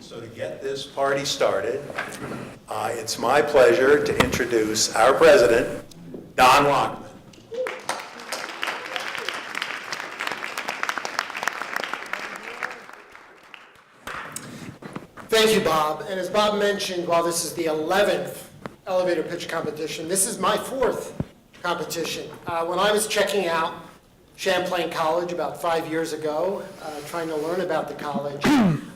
So to get this party started, it's my pleasure to introduce our president, Don Lockman. Thank you, Bob. And as Bob mentioned, while this is the 11th elevator pitch competition, this is my 4th competition. When I was checking out Champlain College about 5 years ago, trying to learn about the college,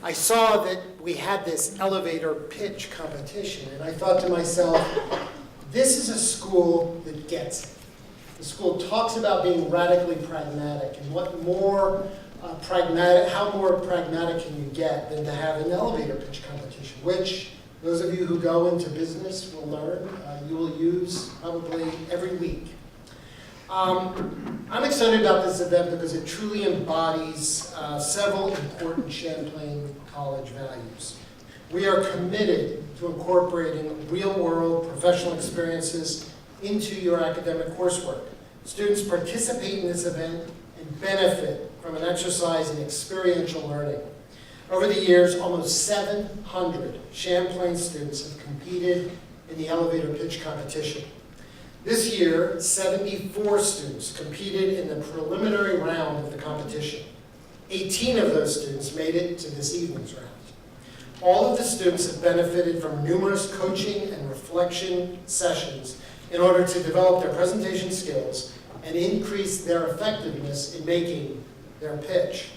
I saw that we had this elevator pitch competition, and I thought to myself, this is a school that gets it. The school talks about being radically pragmatic, and what more how more pragmatic can you get than to have an elevator pitch competition, which those of you who go into business will learn you will use probably every week. I'm excited about this event because it truly embodies several important Champlain College values. We are committed to incorporating real-world professional experiences into your academic coursework. Students participate in this event and benefit from an exercise in experiential learning. Over the years, almost 700 Champlain students have competed in the elevator pitch competition. This year, 74 students competed in the preliminary round of the competition. 18 of those students made it to this evening's round. All of the students have benefited from numerous coaching and reflection sessions in order to develop their presentation skills and increase their effectiveness in making their pitch.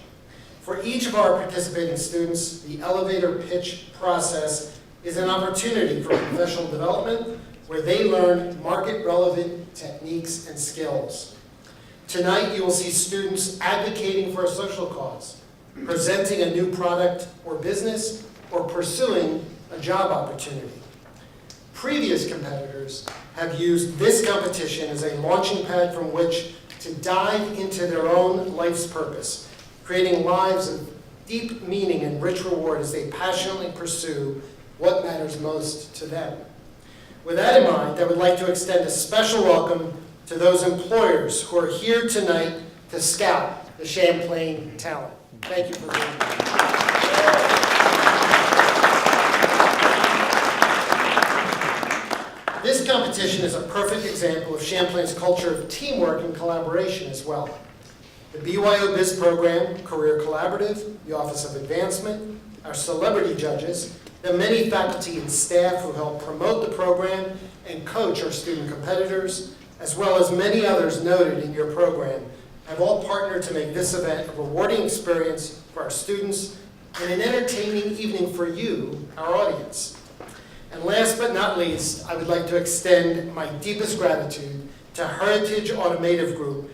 For each of our participating students, the elevator pitch process is an opportunity for professional development where they learn market-relevant techniques and skills. Tonight, you will see students advocating for a social cause, presenting a new product or business, or pursuing a job opportunity. Previous competitors have used this competition as a launching pad from which to dive into their own life's purpose, creating lives of deep meaning and rich reward as they passionately pursue what matters most to them. With that in mind, I would like to extend a special welcome to those employers who are here tonight to scout the Champlain talent. Thank you for being here. This competition is a perfect example of Champlain's culture of teamwork and collaboration as well. The BYO Biz Program, Career Collaborative, the Office of Advancement, our celebrity judges, the many faculty and staff who help promote the program and coach our student competitors, as well as many others noted in your program, have all partnered to make this event a rewarding experience for our students and an entertaining evening for you, our audience. And last but not least, I would like to extend my deepest gratitude to Heritage Automotive Group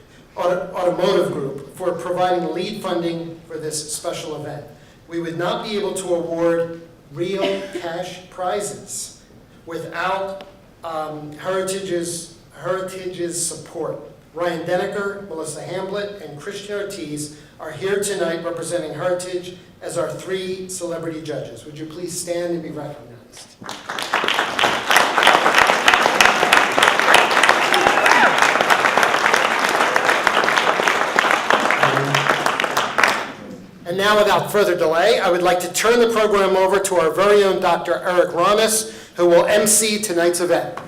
for providing lead funding for this special event. We would not be able to award real cash prizes without Heritage's support. Ryan Denneker, Melissa Hamblett, and Christian Ortiz are here tonight representing Heritage as our 3 celebrity judges. Would you please stand and be recognized? And now, without further delay, I would like to turn the program over to our very own Dr. Eric Ramos, who will MC tonight's event.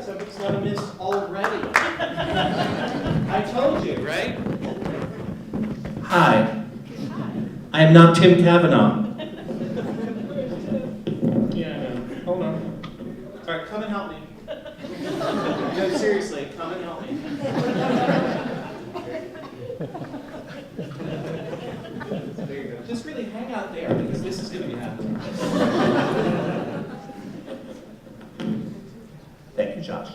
Somebody's gonna miss already. I told you, right? Hi. I am not Tim Cavanaugh. Yeah, I know. Hold on. All right, come and help me. No, seriously, come and help me. There you go. Just really hang out there because this is going to be happening. Thank you, Josh.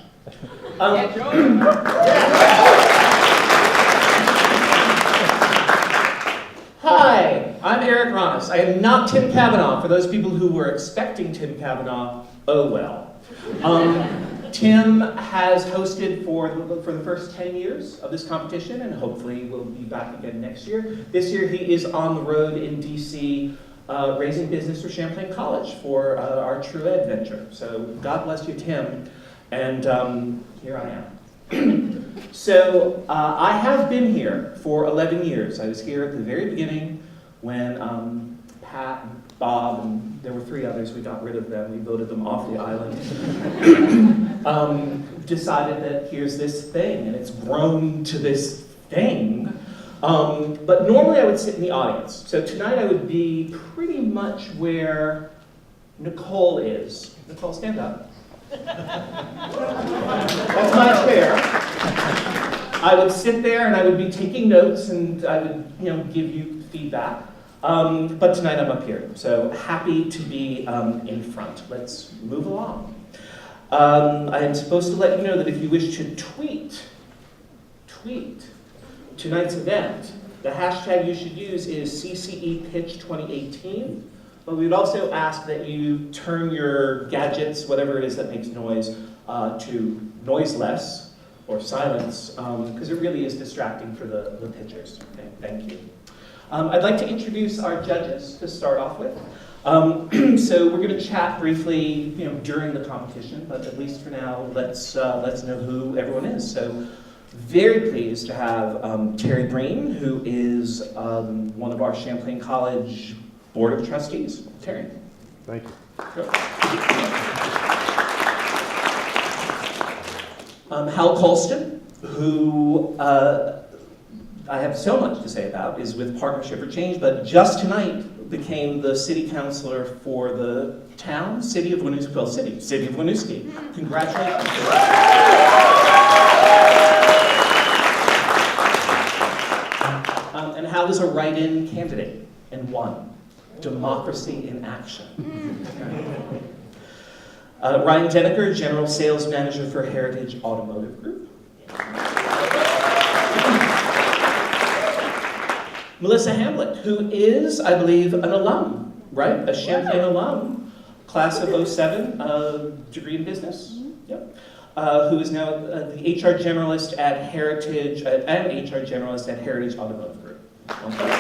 Hi, I'm Eric Ronis. I am not Tim Cavanaugh. For those people who were expecting Tim Cavanaugh, oh well. Tim has hosted for the first 10 years of this competition, and hopefully will be back again next year. This year he is on the road in DC raising business for Champlain College for our True Ed venture. So God bless you, Tim. And here I am. So I have been here for 11 years. I was here at the very beginning when Pat and Bob, and there were 3 others, we got rid of them, we voted them off the island, decided that here's this thing, and it's grown to this thing. But normally I would sit in the audience. So tonight I would be pretty much where Nicole is. Nicole, stand up. That's my chair. I would sit there and I would be taking notes and I would, give you feedback. But tonight I'm up here, so happy to be in front. Let's move along. I am supposed to let you know that if you wish to tweet tonight's event, the hashtag you should use is CCEPitch2018. But we would also ask that you turn your gadgets, whatever it is that makes noise, to noiseless or silence, because it really is distracting for the pitchers. Okay, thank you. I'd like to introduce our judges to start off with. So we're going to chat briefly, during the competition, but at least for now, let's know who everyone is. So, very pleased to have Terry Breen, who is one of our Champlain College Board of Trustees. Terry. Thank you. Sure. Hal Colston, who I have so much to say about, is with Partnership for Change, but just tonight became the city councilor for the town, city of Winooski. Congratulations. And Hal is a write-in candidate and won. Democracy in action. Ryan Denneker, General Sales Manager for Heritage Automotive Group. Melissa Hamlet, who is, I believe, an alum, right? A Champlain alum, class of 07, degree in business. Yep. Who is now the HR generalist at Heritage, and HR generalist at Heritage Automotive Group. Okay.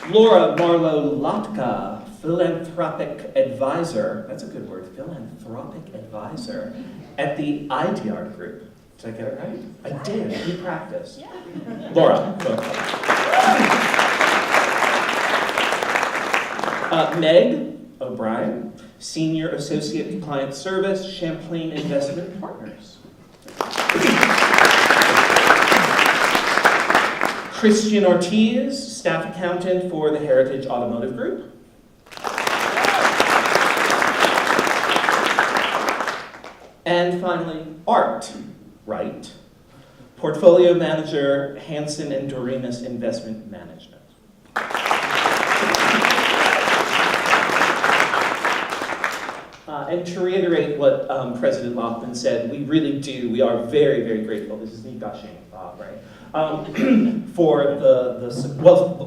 Laura Marlowe Lotka, philanthropic advisor, that's a good word, philanthropic advisor, at the IDR Group. Did I get it right? I did, we practiced. Yeah. Laura, go ahead. Meg O'Brien, Senior Associate Client Service, Champlain Investment Partners. Christian Ortiz, Staff Accountant for the Heritage Automotive Group. And finally, Art Wright, Portfolio Manager, Hansen and Doremus Investment Management. And to reiterate what President Lockman said, we are very, very grateful. This is me gushing, right? For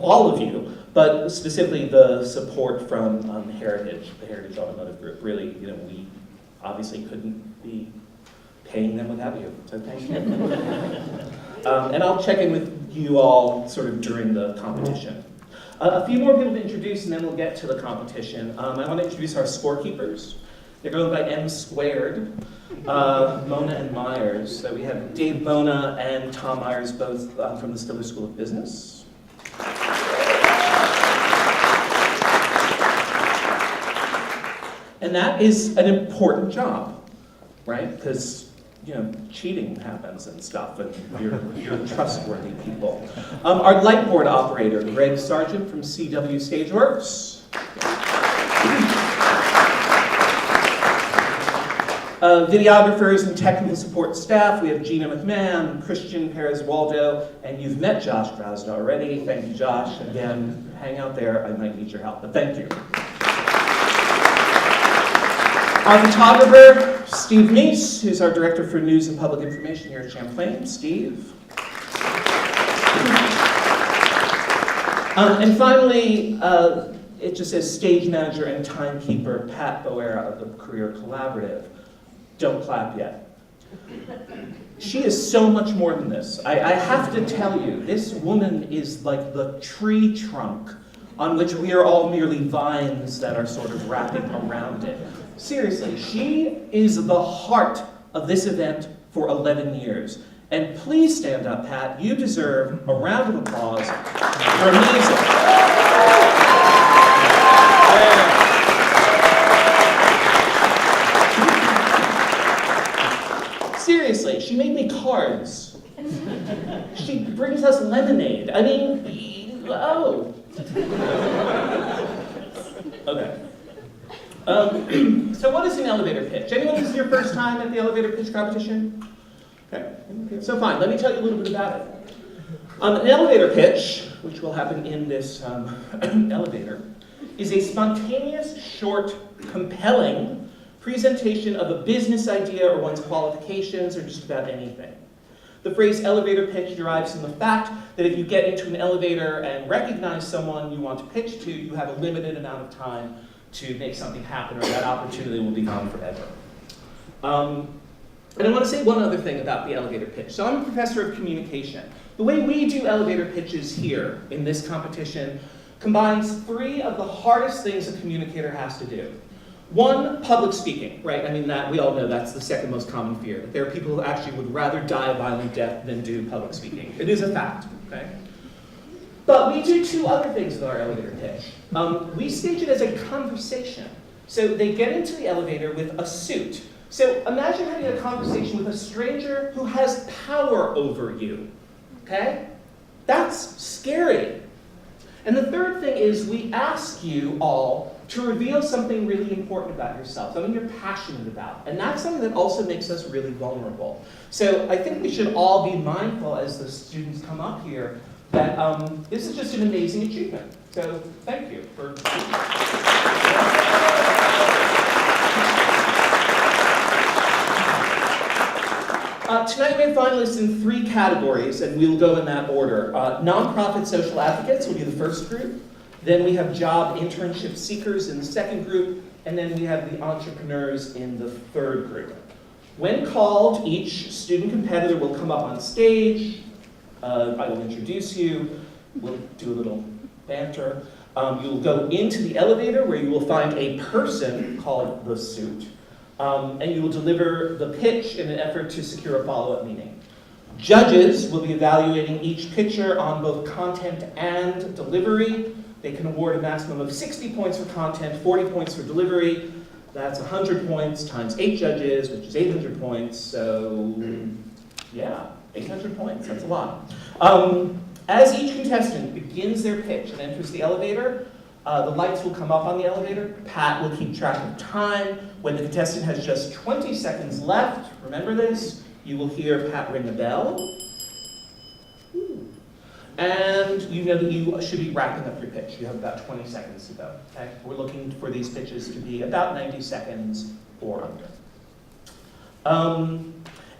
all of you, but specifically the support from Heritage, the Heritage Automotive Group. Really, we obviously couldn't be paying them without you, so thank you. And I'll check in with you all sort of during the competition. A few more people to introduce, and then we'll get to the competition. I want to introduce our scorekeepers. They're going by M Squared, Mona and Myers. So we have Dave Mona and Tom Myers, both from the Stiller School of Business. And that is an important job, right? Because cheating happens and stuff, and you're trustworthy people. Our light board operator, Greg Sargent from CW Stageworks. Videographers and technical support staff, we have Gina McMahon, Christian Perez-Waldo, and you've met Josh Grousda already. Thank you, Josh. Again, hang out there. I might need your help, but thank you. Our photographer, Steve Meese, who's our Director for News and Public Information here at Champlain. Steve. And finally, it just says Stage Manager and Timekeeper, Pat Boera of the Career Collaborative. Don't clap yet. She is so much more than this. I have to tell you, this woman is like the tree trunk on which we are all merely vines that are sort of wrapping around it. Seriously, she is the heart of this event for 11 years. And please stand up, Pat. You deserve a round of applause. You're amazing. Seriously, she made me cards. She brings us lemonade. I mean, oh. Okay. So what is an elevator pitch? Anyone, this is your first time at the elevator pitch competition? Okay. So fine, let me tell you a little bit about it. An elevator pitch, which will happen in this elevator, is a spontaneous, short, compelling presentation of a business idea or one's qualifications or just about anything. The phrase elevator pitch derives from the fact that if you get into an elevator and recognize someone you want to pitch to, you have a limited amount of time to make something happen, or that opportunity will be gone forever. And I want to say one other thing about the elevator pitch. So I'm a professor of communication. The way we do elevator pitches here in this competition combines three of the hardest things a communicator has to do. One, public speaking, right? I mean, that we all know that's the second most common fear. That there are people who actually would rather die a violent death than do public speaking. It is a fact, okay? But we do two other things with our elevator pitch. We stage it as a conversation. So they get into the elevator with a suit. So imagine having a conversation with a stranger who has power over you, okay? That's scary. And the third thing is we ask you all to reveal something really important about yourself, something you're passionate about. And that's something that also makes us really vulnerable. So I think we should all be mindful as the students come up here that this is just an amazing achievement. So thank you for tonight we have finalists in 3 categories, and we'll go in that order. Nonprofit social advocates will be the first group. Then we have job internship seekers in the second group, and then we have the entrepreneurs in the third group. When called, each student competitor will come up on stage. I will introduce you. We'll do a little banter. You'll go into the elevator where you will find a person called the suit. And you will deliver the pitch in an effort to secure a follow-up meeting. Judges will be evaluating each pitcher on both content and delivery. They can award a maximum of 60 points for content, 40 points for delivery. That's 100 points times 8 judges, which is 800 points. So, yeah, 800 points, that's a lot. As each contestant begins their pitch and enters the elevator, the lights will come up on the elevator. Pat will keep track of time. When the contestant has just 20 seconds left, remember this, you will hear Pat ring a bell. And you know that you should be wrapping up your pitch. You have about 20 seconds to go. Okay? We're looking for these pitches to be about 90 seconds or under.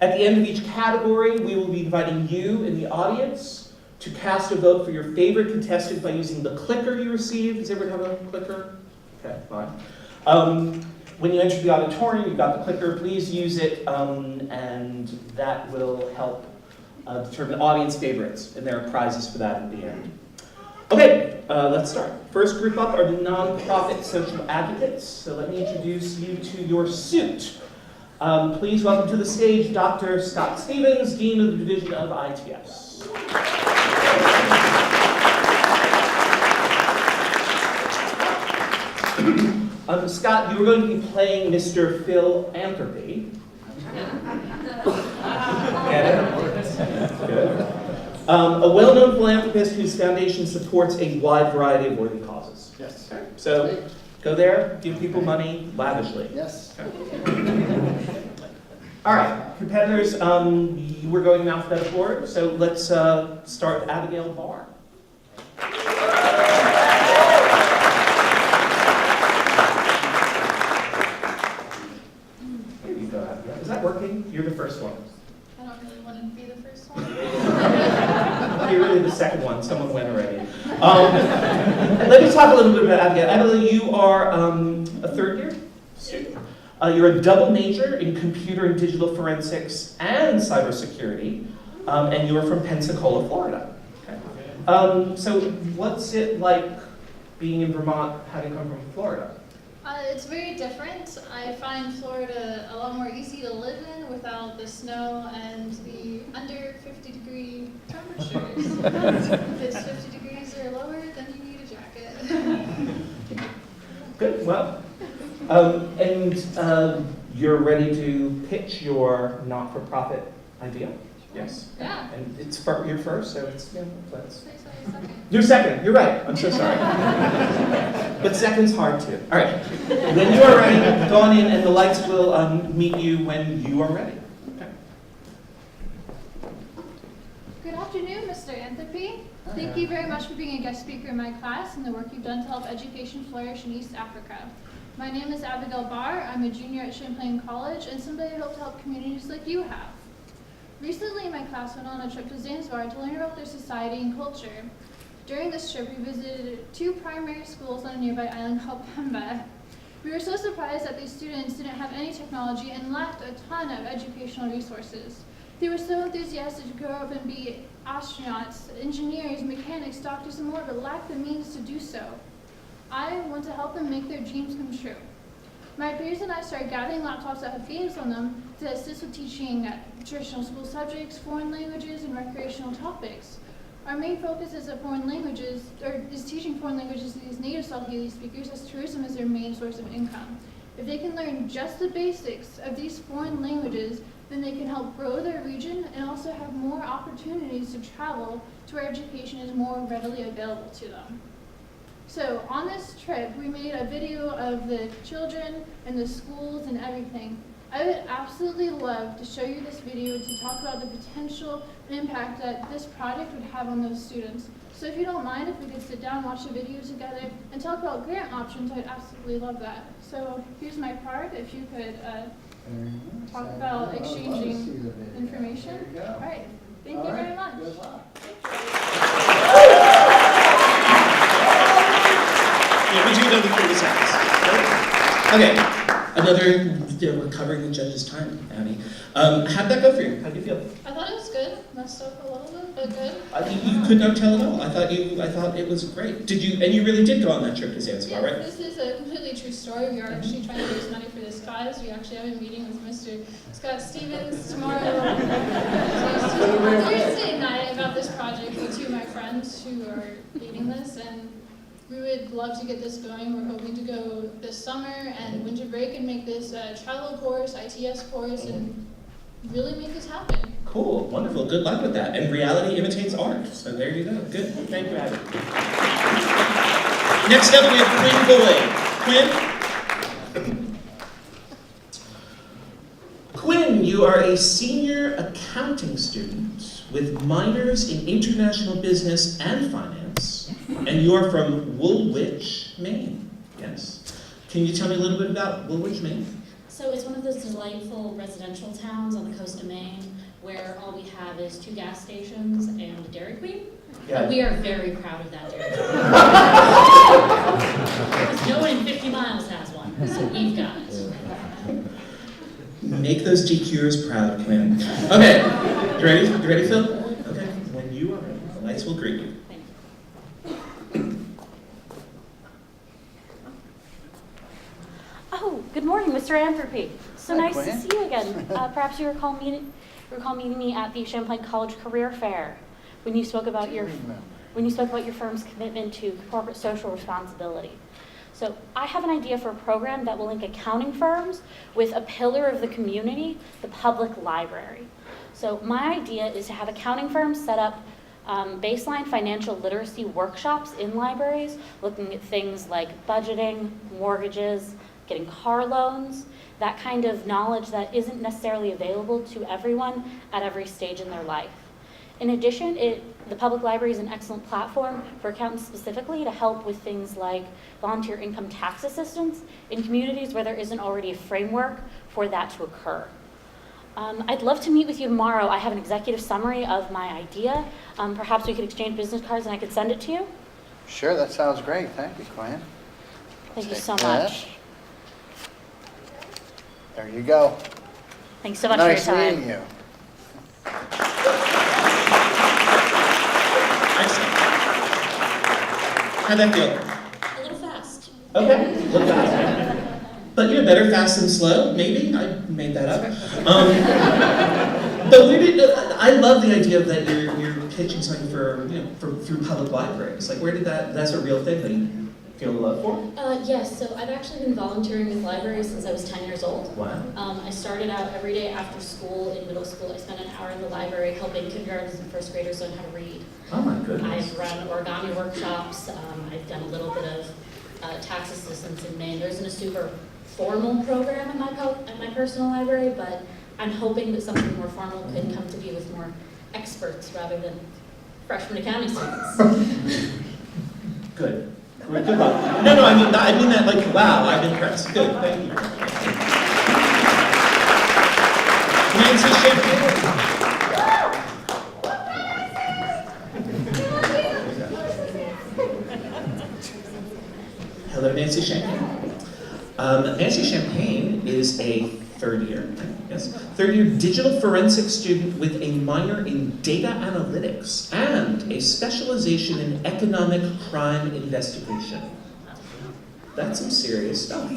At the end of each category, we will be inviting you in the audience to cast a vote for your favorite contestant by using the clicker you received. Does everyone have a clicker? Okay, fine. When you enter the auditorium, you've got the clicker. Please use it, and that will help determine audience favorites, and there are prizes for that at the end. Okay, let's start. First group up are the nonprofit social advocates. So let me introduce you to your suit. Please welcome to the stage Dr. Scott Stevens, Dean of the Division of ITS. Scott, you are going to be playing Mr. Philanthropy. Get it? Good. A well-known philanthropist whose foundation supports a wide variety of worthy causes. Yes. Okay. So go there, give people money lavishly. Yes. Okay. All right, competitors, we're going in alphabetical order, so let's start with Abigail Barr. Here you go, Abigail. Is that working? You're the first one. I don't really want to be the first one. You're really the second one. Someone went already. Let me talk a little bit about Abigail. Abigail, you are a third year student. You're a double major in computer and digital forensics and cybersecurity, and you're from Pensacola, Florida. Okay. So what's it like being in Vermont, having come from Florida? It's very different. I find Florida a lot more easy to live in without about the snow and the under 50-degree temperatures. If it's 50 degrees or lower, then you need a jacket. Good, well, you're ready to pitch your not-for-profit idea? Yes? Yeah. And it's for, you're first, so it's, yeah, let's. Say second. You're second, you're right, I'm so sorry. But second's hard too. All right, when you are ready, go on in and the lights will meet you when you are ready. Okay. Good afternoon, Mr. Anthropy. Thank you very much for being a guest speaker in my class and the work you've done to help education flourish in East Africa. My name is Abigail Barr. I'm a junior at Champlain College and someday I hope to help communities like you have. Recently, my class went on a trip to Zanzibar to learn about their society and culture. During this trip, we visited 2 primary schools on a nearby island called Pemba. We were so surprised that these students didn't have any technology and lacked a ton of educational resources. They were so enthusiastic to grow up and be astronauts, engineers, mechanics, doctors, and more, but lacked the means to do so. I want to help them make their dreams come true. My peers and I started gathering laptops that have games on them to assist with teaching traditional school subjects, foreign languages, and recreational topics. Our main focus is teaching foreign languages to these native Swahili speakers, as tourism is their main source of income. If they can learn just the basics of these foreign languages, then they can help grow their region and also have more opportunities to travel to where education is more readily available to them. So on this trip, we made a video of the children and the schools and everything. I would absolutely love to show you this video to talk about the potential impact that this project would have on those students. So if you don't mind, if we could sit down, watch the video together, and talk about grant options, I'd absolutely love that. So here's my part, if you could talk about exchanging information. All right, thank you very much. Good luck. Yeah, we do another 30 seconds. Okay, we're covering the judge's time, Abby. How'd that go for you? How'd you feel? I thought it was good. Messed up a little bit, but good. You could not tell at all. I thought it was great. And you really did go on that trip to Zanzibar, right? This is a completely true story. We are actually trying to raise money for this cause. We actually have a meeting with Mr. Scott Stevens tomorrow, Thursday night, about this project with 2 of my friends who are leading this, and we would love to get this going. We're hoping to go this summer and winter break and make this a travel course, ITS course, and really make this happen. Cool, wonderful, good luck with that. And reality imitates art, so there you go. Good, thank you, Abby. Next up, we have Quinn Boyd. Quinn, you are a senior accounting student with minors in international business and finance, and you are from Woolwich, Maine. Yes. Can you tell me a little bit about Woolwich, Maine? So it's one of those delightful residential towns on the coast of Maine where all we have is 2 gas stations and a Dairy Queen. Yeah. And we are very proud of that Dairy Queen. Because no one in 50 miles has one, so we've got it. Make those DQers proud, Quinn. Okay, you ready? You ready, Phil? Okay, when you are ready, the lights will greet you. Thank you. Oh, good morning, Mr. Anthropy. So Hi, nice to Quinn. see you again. Perhaps you recall meeting me at the Champlain College Career Fair when you spoke about your firm's commitment to corporate social responsibility. So I have an idea for a program that will link accounting firms with a pillar of the community, the public library. So my idea is to have accounting firms set up baseline financial literacy workshops in libraries, looking at things like budgeting, mortgages, getting car loans, that kind of knowledge that isn't necessarily available to everyone at every stage in their life. In addition, the public library is an excellent platform for accountants specifically to help with things like volunteer income tax assistance in communities where there isn't already a framework for that to occur. I'd love to meet with you tomorrow. I have an executive summary of my idea. Perhaps we could exchange business cards and I could send it to you. Sure, that sounds great. Thank you, Quinn. Thank you Take so that. much. There you go. Thanks so much Nice for your time. meeting you. Excellent. How'd that feel? A little fast. Okay, a little fast. But better fast than slow, maybe? I made that up. But where did I love the idea of that you're pitching something for through public libraries. Like where did that's a real thing that you feel love for? Yes, so I've actually been volunteering with libraries since I was 10 years old. Wow. I started out every day after school. In middle school, I spent an hour in the library helping kindergartners and first graders learn how to read. Oh my goodness. I've run origami workshops. I've done a little bit of tax assistance in Maine. There isn't a super formal program at my personal library, but I'm hoping that something more formal could come to be with more experts rather than freshman accounting students. Good. Good luck. No, I mean that like, wow, I'm impressed. Good, thank you. Nancy Champagne. Hello, Nancy Champagne. Nancy Champagne is a third year digital forensics student with a minor in data analytics and a specialization in economic crime investigation. That's some serious stuff.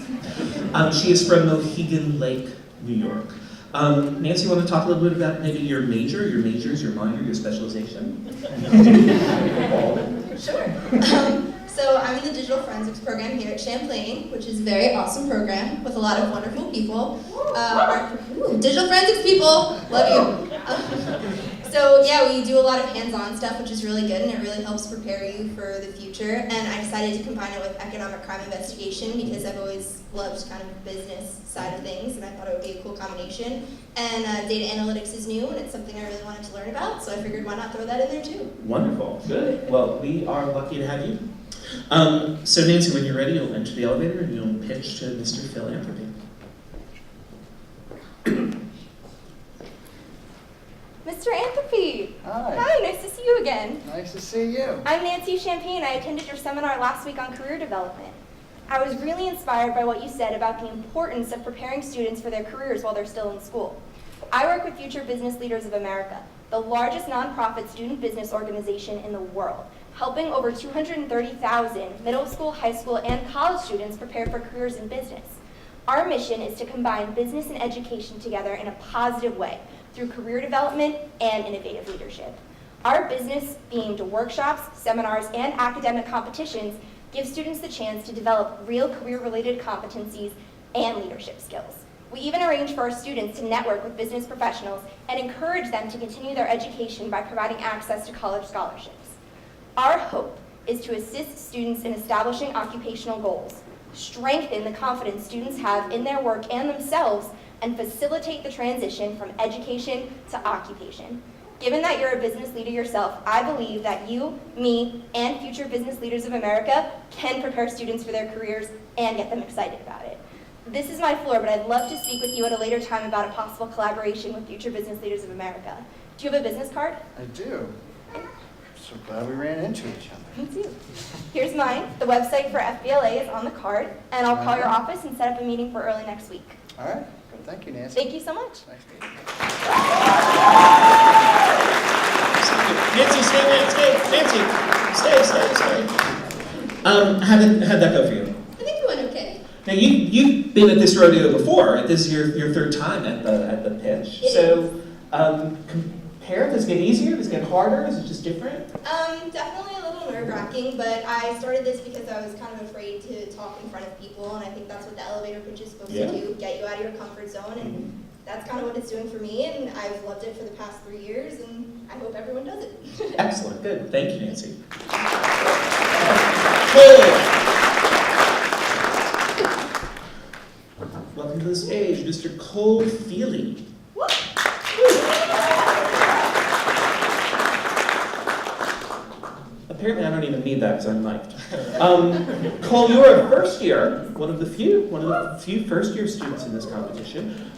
She is from Mohegan Lake, New York. Nancy, you want to talk a little bit about maybe your majors, your minor, your specialization? Sure. So I'm in the digital forensics program here at Champlain, which is a very awesome program with a lot of wonderful people. Digital forensics people, love you. So yeah, we do a lot of hands-on stuff, which is really good, and it really helps prepare you for the future. And I decided to combine it with economic crime investigation because I've always loved kind of the business side of things, and I thought it would be a cool combination. And data analytics is new, and it's something I really wanted to learn about, so I figured why not throw that in there too. Wonderful, good. Well, we are lucky to have you. So Nancy, when you're ready, you'll enter the elevator and you'll pitch to Mr. Philanthropy. Mr. Anthropy! Hi. Hi, nice to see you again. Nice to see you. I'm Nancy Champagne. I attended your seminar last week on career development. I was really inspired by what you said about the importance of preparing students for their careers while they're still in school. I work with Future Business Leaders of America, the largest nonprofit student business organization in the world, helping over 230,000 middle school, high school, and college students prepare for careers in business. Our mission is to combine business and education together in a positive way through career development and innovative leadership. Our business-themed workshops, seminars, and academic competitions give students the chance to develop real career-related competencies and leadership skills. We even arrange for our students to network with business professionals and encourage them to continue their education by providing access to college scholarships. Our hope is to assist students in establishing occupational goals, strengthen the confidence students have in their work and themselves, and facilitate the transition from education to occupation. Given that you're a business leader yourself, I believe that you, me, and Future Business Leaders of America can prepare students for their careers and get them excited about it. This is my floor, but I'd love to speak with you at a later time about a possible collaboration with Future Business Leaders of America. Do you have a business card? I do. So glad we ran into each other. Me too. Here's mine. The website for FBLA is on the card, and I'll call your office and set up a meeting for early next week. All right. Thank you, Nancy. Thank you so much. Nice to meet you. Nancy, stay. How'd that go for you? I think it went okay. Now you've been at this rodeo before. This is your third time at the pitch. Compare. Does it get easier? Does it get harder? Is it just different? Definitely a little nerve-wracking, but I started this because I was kind of afraid to talk in front of people, and I think that's what the elevator pitch is supposed to do, get you out of your comfort zone, and that's kind of what it's doing for me, and I've loved it for the past 3 years, and I hope everyone does it. Excellent. Good. Thank you, Nancy. Cole. Welcome to the stage, Mr. Cole Feely. Apparently, I don't even need that because I'm mic'd. Cole, you're a first year, one of the few first year students in this competition.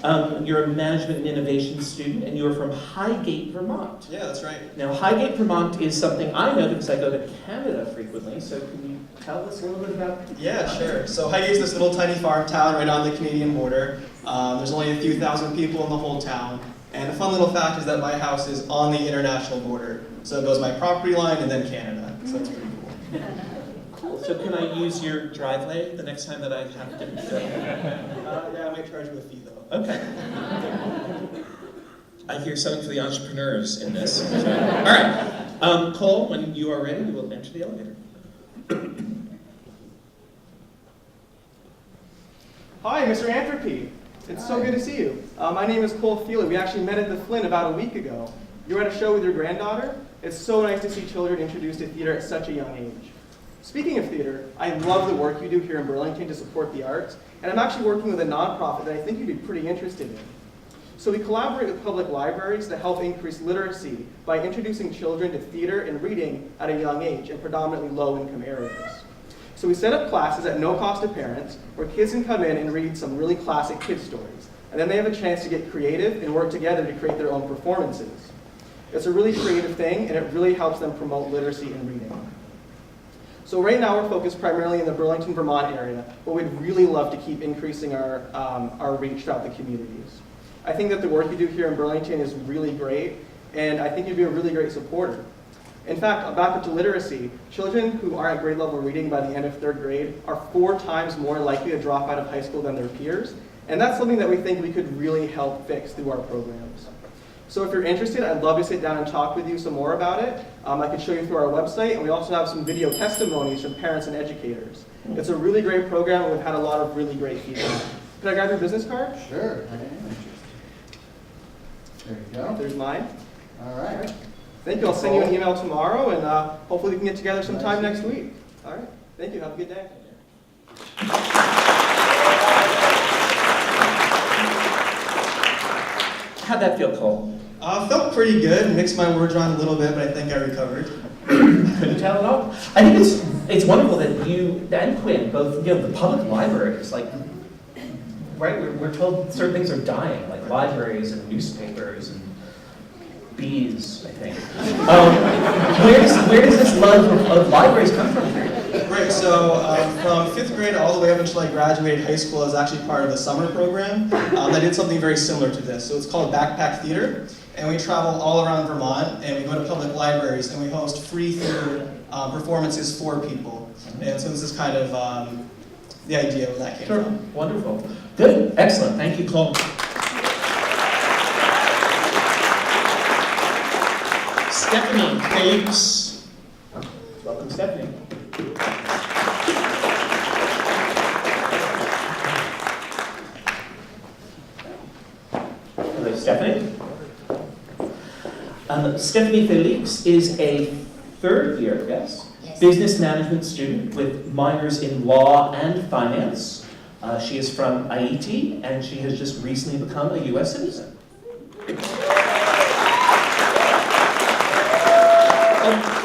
You're a management and innovation student, and you're from Highgate, Vermont. Yeah, that's right. Now, Highgate, Vermont is something I know because I go to Canada frequently. So, can you tell us a little bit about it? Yeah, sure. So Highgate's this little tiny farm town right on the Canadian border. There's only a few thousand people in the whole town. And a fun little fact is that my house is on the international border. So it goes my property line and then Canada. So that's pretty cool. Cool. So can I use your driveway the next time that I have to go? Yeah, I might charge you a fee though. Okay. I hear something for the entrepreneurs in this. All right. Cole, when you are ready, we will enter the elevator. Hi, Mr. Anthropy. It's so good to see you. My name is Cole Feely. We actually met at the Flynn about a week ago. You were at a show with your granddaughter. It's so nice to see children introduced to theater at such a young age. Speaking of theater, I love the work you do here in Burlington to support the arts, and I'm actually working with a nonprofit that I think you'd be pretty interested in. So we collaborate with public libraries to help increase literacy by introducing children to theater and reading at a young age in predominantly low-income areas. So we set up classes at no cost to parents where kids can come in and read some really classic kid stories. And then they have a chance to get creative and work together to create their own performances. It's a really creative thing, and it really helps them promote literacy and reading. So right now we're focused primarily in the Burlington, Vermont area, but we'd really love to keep increasing our reach throughout the communities. I think that the work you do here in Burlington is really great, and I think you'd be a really great supporter. In fact, back to literacy, children who are at grade level reading by the end of 3rd grade are 4 times more likely to drop out of high school than their peers, and that's something that we think we could really help fix through our programs. So if you're interested, I'd love to sit down and talk with you some more about it. I could show you through our website, and we also have some video testimonies from parents and educators. It's a really great program, and we've had a lot of really great feedback. Could I grab your business card? Sure, I am interested. There you go. There's mine. All right. Thank you. I'll send you an email tomorrow, and hopefully we can get together sometime next week. All right. Thank you. Have a good day. How'd that feel, Cole? Felt pretty good. Mixed my words around a little bit, but I think I recovered. Couldn't tell at all. I think it's wonderful that you and Quinn both, the public libraries, like, right, we're told certain things are dying, like libraries and newspapers and bees, I think. Where does this love of libraries come from here? Right, so from 5th grade all the way up until I graduated high school, I was actually part of the summer program that did something very similar to this. So it's called Backpack Theater, and we travel all around Vermont, and we go to public libraries, and we host free theater performances for people. And so this is kind of the idea where that came from. Wonderful. Good. Excellent. Thank you, Cole. Stephanie Felix. Welcome, Stephanie. Hello, Stephanie. Stephanie Felix is a 3rd year, yes? Business management student with minors in law and finance. She is from Haiti, and she has just recently become a U.S. citizen.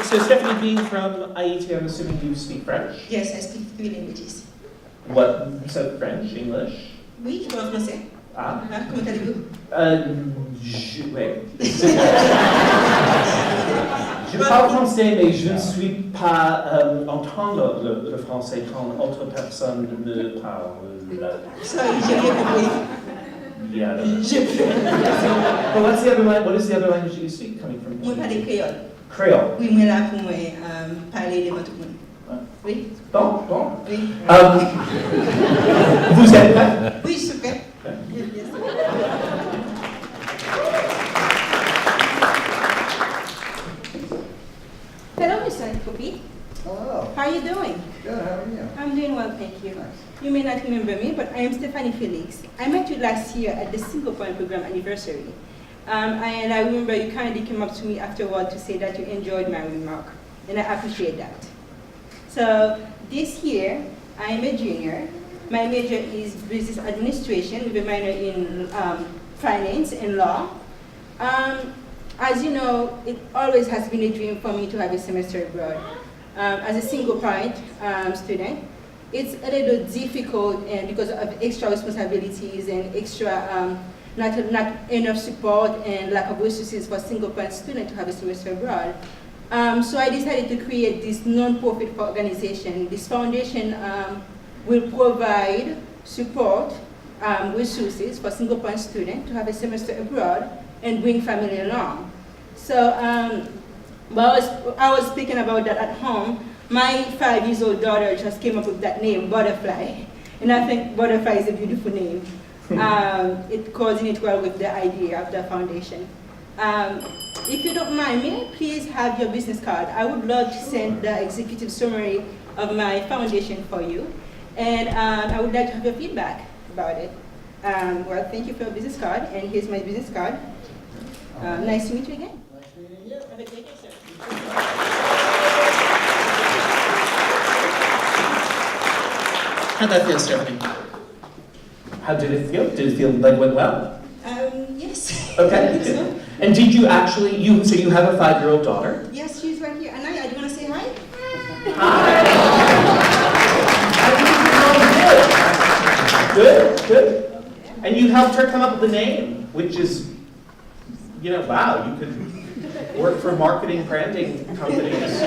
So Stephanie, being from Haiti, I'm assuming you speak French? Yes, I speak 3 languages. What? So French, English? Oui, je parle français. Ah. Comment allez-vous? Ouais. Je parle français, mais je ne suis pas entendre le français quand autre personne me parle. Sorry, j'ai rien compris. Yeah. Je Well, what's the other what is the other language that you speak coming from? Moi, parle créole. Creole. Oui, moi là pour moi parler devant tout le monde. Oui. Bon. Oui. Vous êtes prêts? Oui, je suis prête. Yes. Hello, Mr. Anthropy. Hello. How are you doing? Good, how are you? I'm doing well, thank you. Nice. You may not remember me, but I am Stephanie Felix. I met you last year at the Single Point Program anniversary. And I remember you kindly came up to me afterward to say that you enjoyed my remark, and I appreciate that. So this year, I am a junior. My major is business administration with a minor in finance and law. As you know, it always has been a dream for me to have a semester abroad. As a single parent student, it's a little difficult and because of extra responsibilities and extra not enough support and lack of resources for single parent students to have a semester abroad. So I decided to create this non-profit organization. This foundation will provide support, resources for single parent students to have a semester abroad and bring family along. So I was speaking about that at home. My 5-year-old daughter just came up with that name, Butterfly. And I think Butterfly is a beautiful name. It coordinates well with the idea of the foundation. If you don't mind, may I please have your business card? I would love to send the executive summary of my foundation for you. And I would like to have your feedback about it. Well, thank you for your business card, and here's my business card. Nice to meet you again. Nice meeting you. Have a great day, sir. How'd that feel, Stephanie? How did it feel? Did it feel like it went well? Yes. Okay. So, And did you actually, so you have a 5-year-old daughter? yes, she's right here. Anaya, do you want to say hi? Hi. Good, good. And you helped her come up with the name, which is, wow, you could work for marketing branding companies,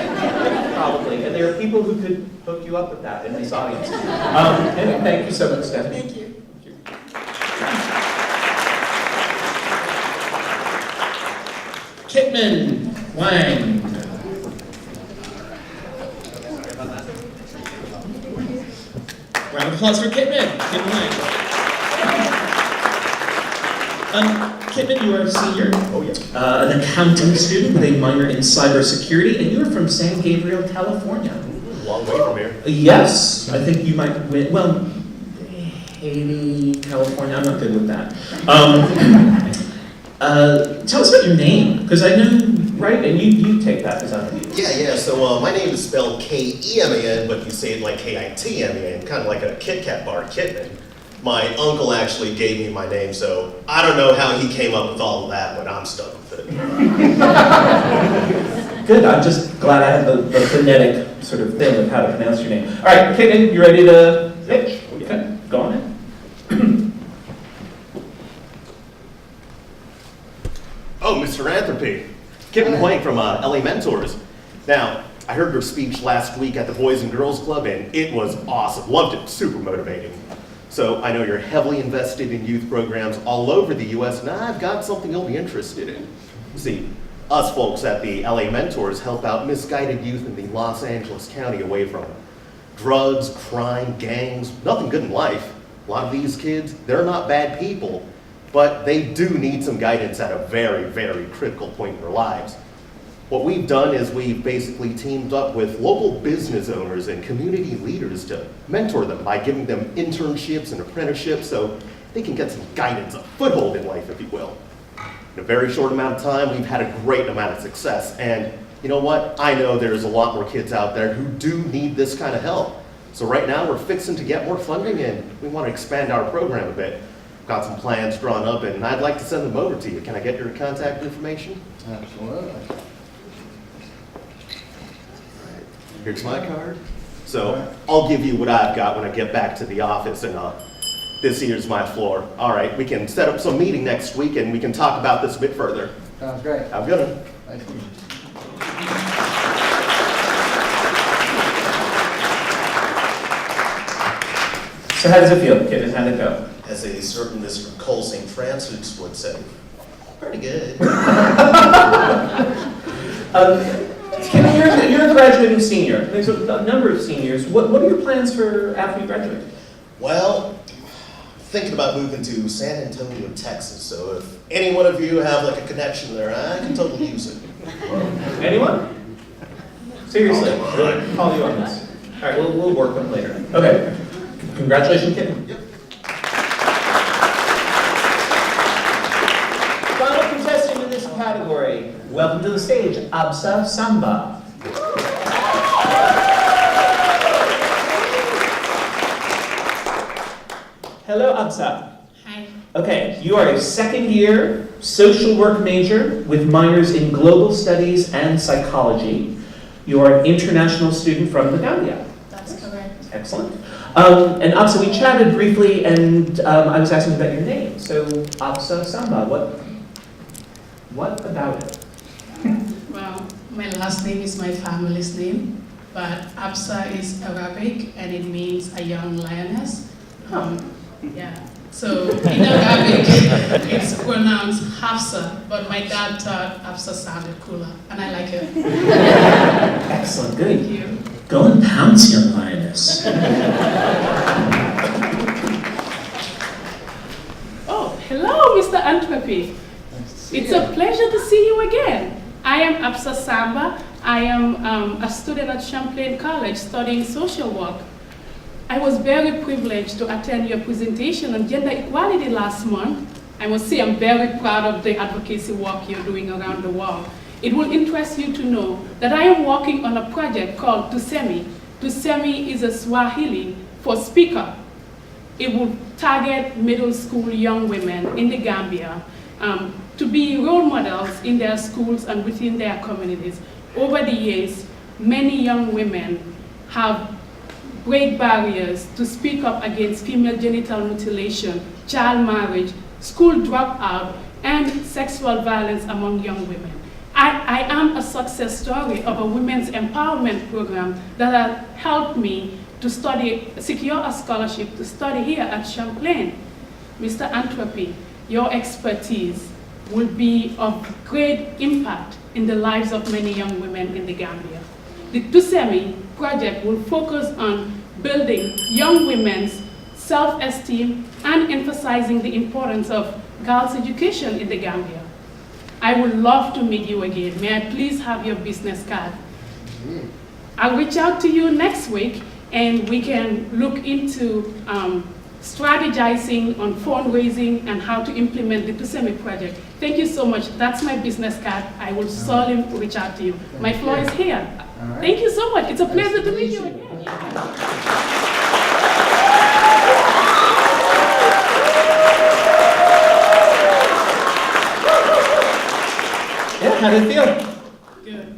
probably. And there are people who could hook you up with that in this audience. Anyway, thank you so much, Stephanie. Thank you. Kitman Wang. Round of applause for Kitman. Kitman Wang. Kitman, you are a senior. Oh, yes. An accounting student with a minor in cybersecurity, and you are from San Gabriel, California. Long way from here. Yes, I think you might win. Well, Haiti, California, I'm not good with that. Tell us about your name, because I know, right? And you take that as a... Yeah, so my name is spelled K-E-M-A-N, but you say it like K-I-T-M-A-N, kind of like a Kit Kat bar, Kitman. My uncle actually gave me my name, so I don't know how he came up with all of that, but I'm stuck with it. Good, I'm just glad I had the phonetic sort of thing of how to pronounce your name. All right, Kitman, you ready to pitch? Okay, go on in. Oh, Mr. Anthropy. Kevin Wang from LA Mentors. Now, I heard your speech last week at the Boys and Girls Club, and it was awesome. Loved it, super motivating. So I know you're heavily invested in youth programs all over the US, and I've got something you'll be interested in. See, us folks at the LA Mentors help out misguided youth in the Los Angeles County away from drugs, crime, gangs, nothing good in life. A lot of these kids, they're not bad people, but they do need some guidance at a very, very critical point in their lives. What we've done is we've basically teamed up with local business owners and community leaders to mentor them by giving them internships and apprenticeships so they can get some guidance, a foothold in life, if you will. In a very short amount of time, we've had a great amount of success. And you know what? I know there's a lot more kids out there who do need this kind of help. So right now, we're fixing to get more funding, and we want to expand our program a bit. Got some plans drawn up, and I'd like to send them over to you. Can I get your contact information? Absolutely. Here's my card. So I'll give you what I've got when I get back to the office, and this here's my floor. All right, we can set up some meeting next week, and we can talk about this a bit further. Sounds great. Have a good one. Nice to meet you. So how does it feel, Kitten? How'd it go? As a certain Mr. Cole St. Francis would say, pretty good. Kitten, you're a graduating senior. There's a number of seniors. What are your plans for after you graduate? Well, thinking about moving to San Antonio, Texas. So if any one of you have like a connection there, I can totally use it. Anyone? Seriously, Good. call you on this. All right, we'll work on it later. Okay. Congratulations, Kitten. Yep. Final contestant in this category. Welcome to the stage, Absa Samba. Hello, Absa. Hi. Okay, you are a second-year social work major with minors in global studies and psychology. You are an international student from the Gambia. That's correct. Excellent. And Absa, we chatted briefly, and I was asking about your name. So, Absa Samba, what about it? Well, my last name is my family's name, but Absa is Arabic and it means a young lioness. Yeah. So in Arabic, it's pronounced Hafsa, but my dad thought Absa sounded cooler, and I like it. Excellent, good. Thank you. Go and pounce, young lioness. Hello, Mr. Antwerpy. It's a pleasure to see you again. I am Absa Samba. I am a student at Champlain College studying social work. I was very privileged to attend your presentation on gender equality last month. I must say I'm very proud of the advocacy work you're doing around the world. It will interest you to know that I am working on a project called Tusemi. Tusemi is a Swahili for speaker. It will target middle school young women in the Gambia to be role models in their schools and within their communities. Over the years, many young women have break barriers to speak up against female genital mutilation, child marriage, school dropout, and sexual violence among young women. I am a success story of a women's empowerment program that has helped me to secure a scholarship to study here at Champlain. Mr. Antwerpy, your expertise will be of great impact in the lives of many young women in the Gambia. The Tusemi project will focus on building young women's self-esteem and emphasizing the importance of girls' education in the Gambia. I would love to meet you again. May I please have your business card? I'll reach out to you next week and we can look into strategizing on fundraising and how to implement the Tusemi project. Thank you so much. That's my business card. I will solely reach out to you. My floor is here. Right. Thank you so much. It's a pleasure to meet you again. Yeah, how did it feel? Good.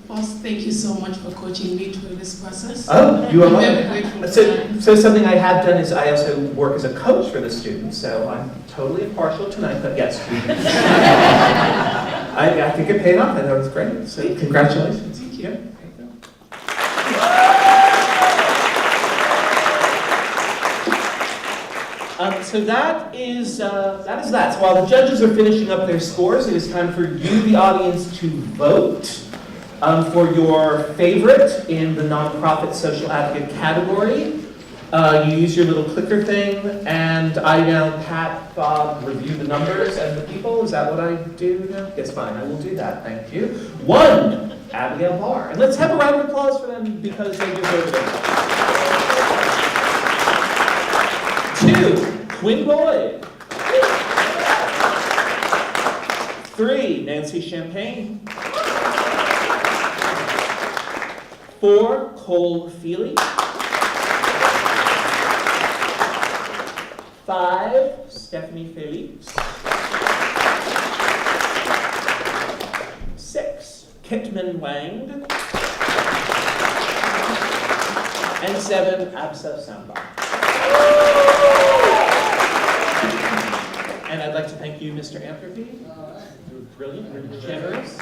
First, thank you so much for coaching me through this process. Oh, you are I'm very welcome. grateful for that. So something I have done is I also work as a coach for the students, so I'm totally impartial tonight, but yes. I think it paid off. I thought it was great. So congratulations. Thank you. Yeah. So that is that. So while the judges are finishing up their scores, it is time for you, the audience, to vote for your favorite in the nonprofit social advocate category. You use your little clicker thing, and I now, Pat, Bob, review the numbers and the people. Is that what I do now? Yes, fine. I will do that. Thank you. 1, Abigail Barr, and let's have a round of applause for them because they deserve it. 2. Quinn Boyd. 3, Nancy Champagne. 4, Cole Feely. 5, Stephanie Felix. 6, Kitman Wang. And 7, Absa Samba. And I'd like to thank you, Mr. Antwerpy. You were brilliant, you're generous.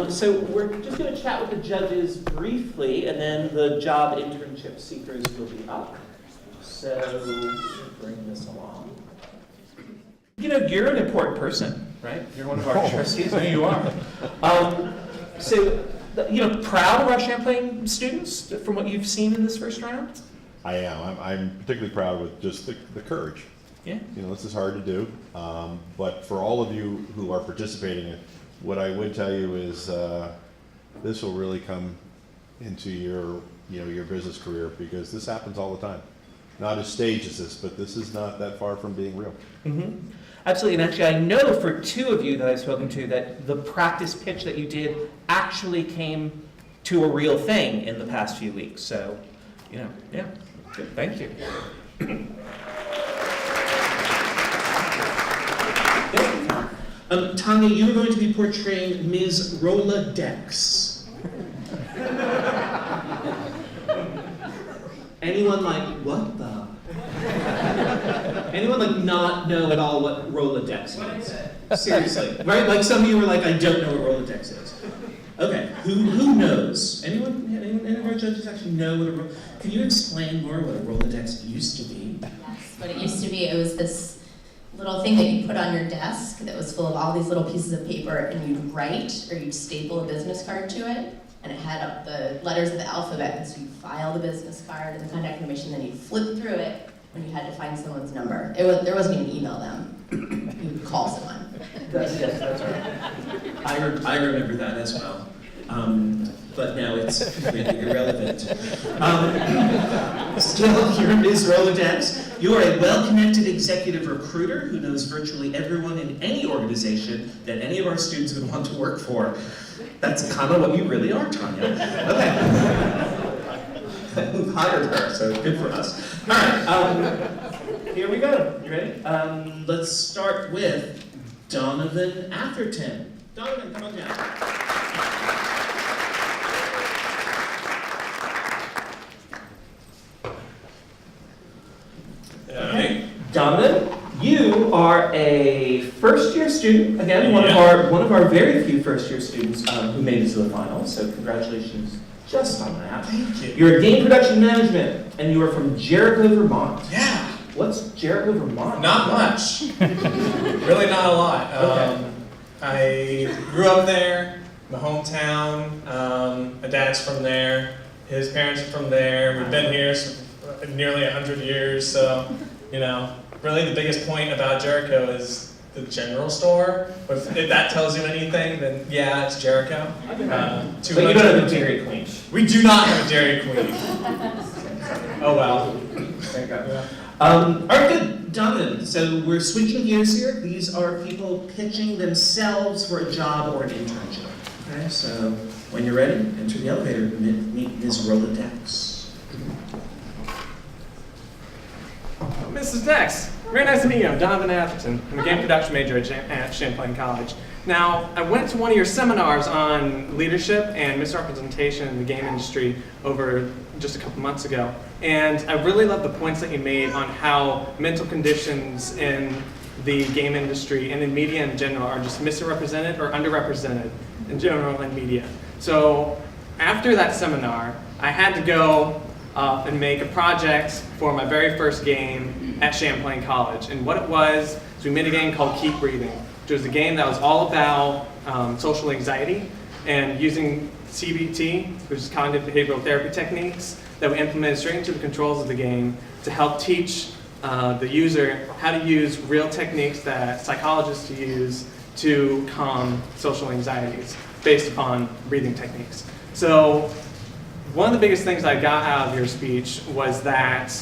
So we're just going to chat with the judges briefly, and then the job internship seekers will be up. So bring this along. You know, you're an important person, right? You're one of our trustees. No, you are. Proud of our Champlain students from what you've seen in this first round? I am. I'm particularly proud with just the courage. Yeah. You know, this is hard to do, but for all of you who are participating, what I would tell you is this will really come into your business career because this happens all the time. Not as staged as this, but this is not that far from being real. Mm-hmm. Absolutely, and actually I know for 2 of you that I've spoken to that the practice pitch that you did actually came to a real thing in the past few weeks. So, yeah, good. Thank you. Tanya, you are going to be portraying Ms. Rolodex. Anyone like, what the? Anyone like not know at all what Rolodex means? Seriously, right? Like some of you were like, I don't know what Rolodex is. Okay, who knows? Any of our judges actually know what a Rolodex? Can you explain more what a Rolodex used to be? Yes, what it used to be, it was this little thing that you put on your desk that was full of all these little pieces of paper, and you'd write or you'd staple a business card to it, and it had up the letters of the alphabet, and so you file the business card and the contact information, then you flip through it, when you had to find someone's number. There wasn't even email them. You would call someone. Yes, that's right. I remember that as well. But now it's completely irrelevant. Still here, Ms. Rolodex, you are a well-connected executive recruiter who knows virtually everyone in any organization that any of our students would want to work for. That's kind of what you really are, Tanya. Okay. We've hired her, so good for us. All right, here we go. You ready? Let's start with Donovan Atherton. Donovan, come on down. Okay. Donovan, you are a first-year student. Again, one of our very few first-year students who made it to the finals. So congratulations just on that. Thank you. You're a game production management, and you are from Jericho, Vermont. Yeah. What's Jericho, Vermont? Not much. Really not a lot. Okay. I grew up there, my hometown. My dad's from there. His parents are from there. We've been here for nearly 100 years, so, you know, really the biggest point about Jericho is the general store. If that tells you anything, then yeah, it's Jericho. But you don't have a Dairy Queen. We do not have a Dairy Queen. Oh well. There you go. Yeah. All right, good. Donovan, so we're switching gears here. These are people pitching themselves for a job or an internship. Okay, so when you're ready, enter the elevator. Meet Ms. Rolodex. Mrs. Dex, very nice to meet you. I'm Donovan Atherton. I'm a game production major at Champlain College. Now, I went to one of your seminars on leadership and misrepresentation in the game industry over just a couple months ago. And I really love the points that you made on how mental conditions in the game industry and in media in general are just misrepresented or underrepresented in general in media. So after that seminar, I had to go and make a project for my very first game at Champlain College. And what it was is we made a game called Keep Breathing, which was a game that was all about social anxiety and using CBT, which is cognitive behavioral therapy techniques, that we implemented straight into the controls of the game to help teach the user how to use real techniques that psychologists use to calm social anxieties based upon breathing techniques. So one of the biggest things I got out of your speech was that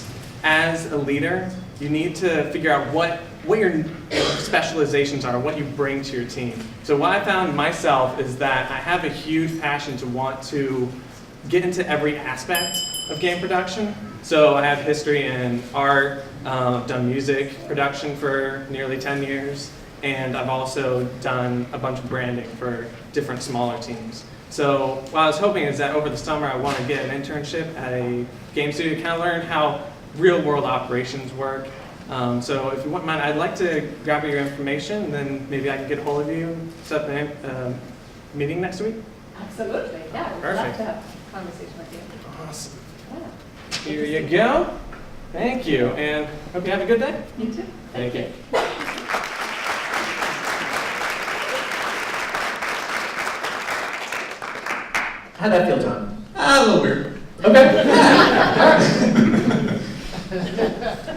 as a leader, you need to figure out what your specializations are, what you bring to your team. So what I found myself is that I have a huge passion to want to get into every aspect of game production. So I have history in art, I've done music production for nearly 10 years, and I've also done a bunch of branding for different smaller teams. So what I was hoping is that over the summer I want to get an internship at a game studio to kind of learn how real world operations work. So if you wouldn't mind, I'd like to grab your information and then maybe I can get a hold of you, set up a meeting next week. Absolutely, yeah. We'd love Perfect. to have a conversation with you. Awesome. Yeah. Here you go. Thank you, and hope you have a good day. You too. Thank you. How'd that feel, John? A little weird. Okay.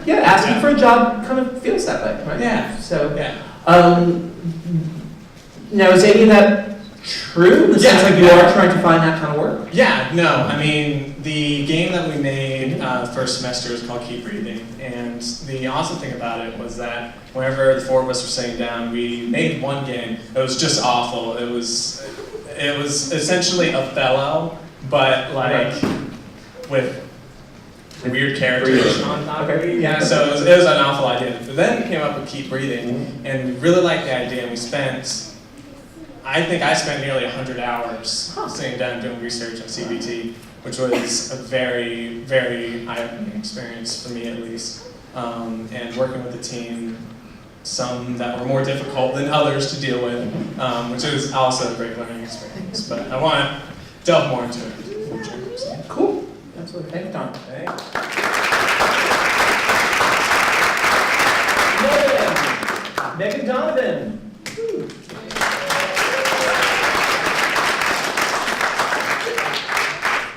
Yeah, asking for a job kind of feels that way, right? Yeah. So, Yeah. Now is any of that true? In the sense like you are trying to find that kind of work? Yeah, no, I mean, the game that we made first semester is called Keep Breathing, and the awesome thing about it was that whenever the four of us were sitting down, we made one game. It was just awful. It was essentially Othello, but like with weird characters on top of it. Yeah, so it was an awful idea. But then we came up with Keep Breathing, and we really liked the idea, and I think I spent nearly 100 hours sitting down doing research on CBT, which was a very, very eye-opening experience for me at least. And working with a team, some that were more difficult than others to deal with, which was also a great learning experience. But I want to delve more into it in the future. So. Cool. Absolutely. Thank you, Don. Thanks. Megan Donovan. Woo.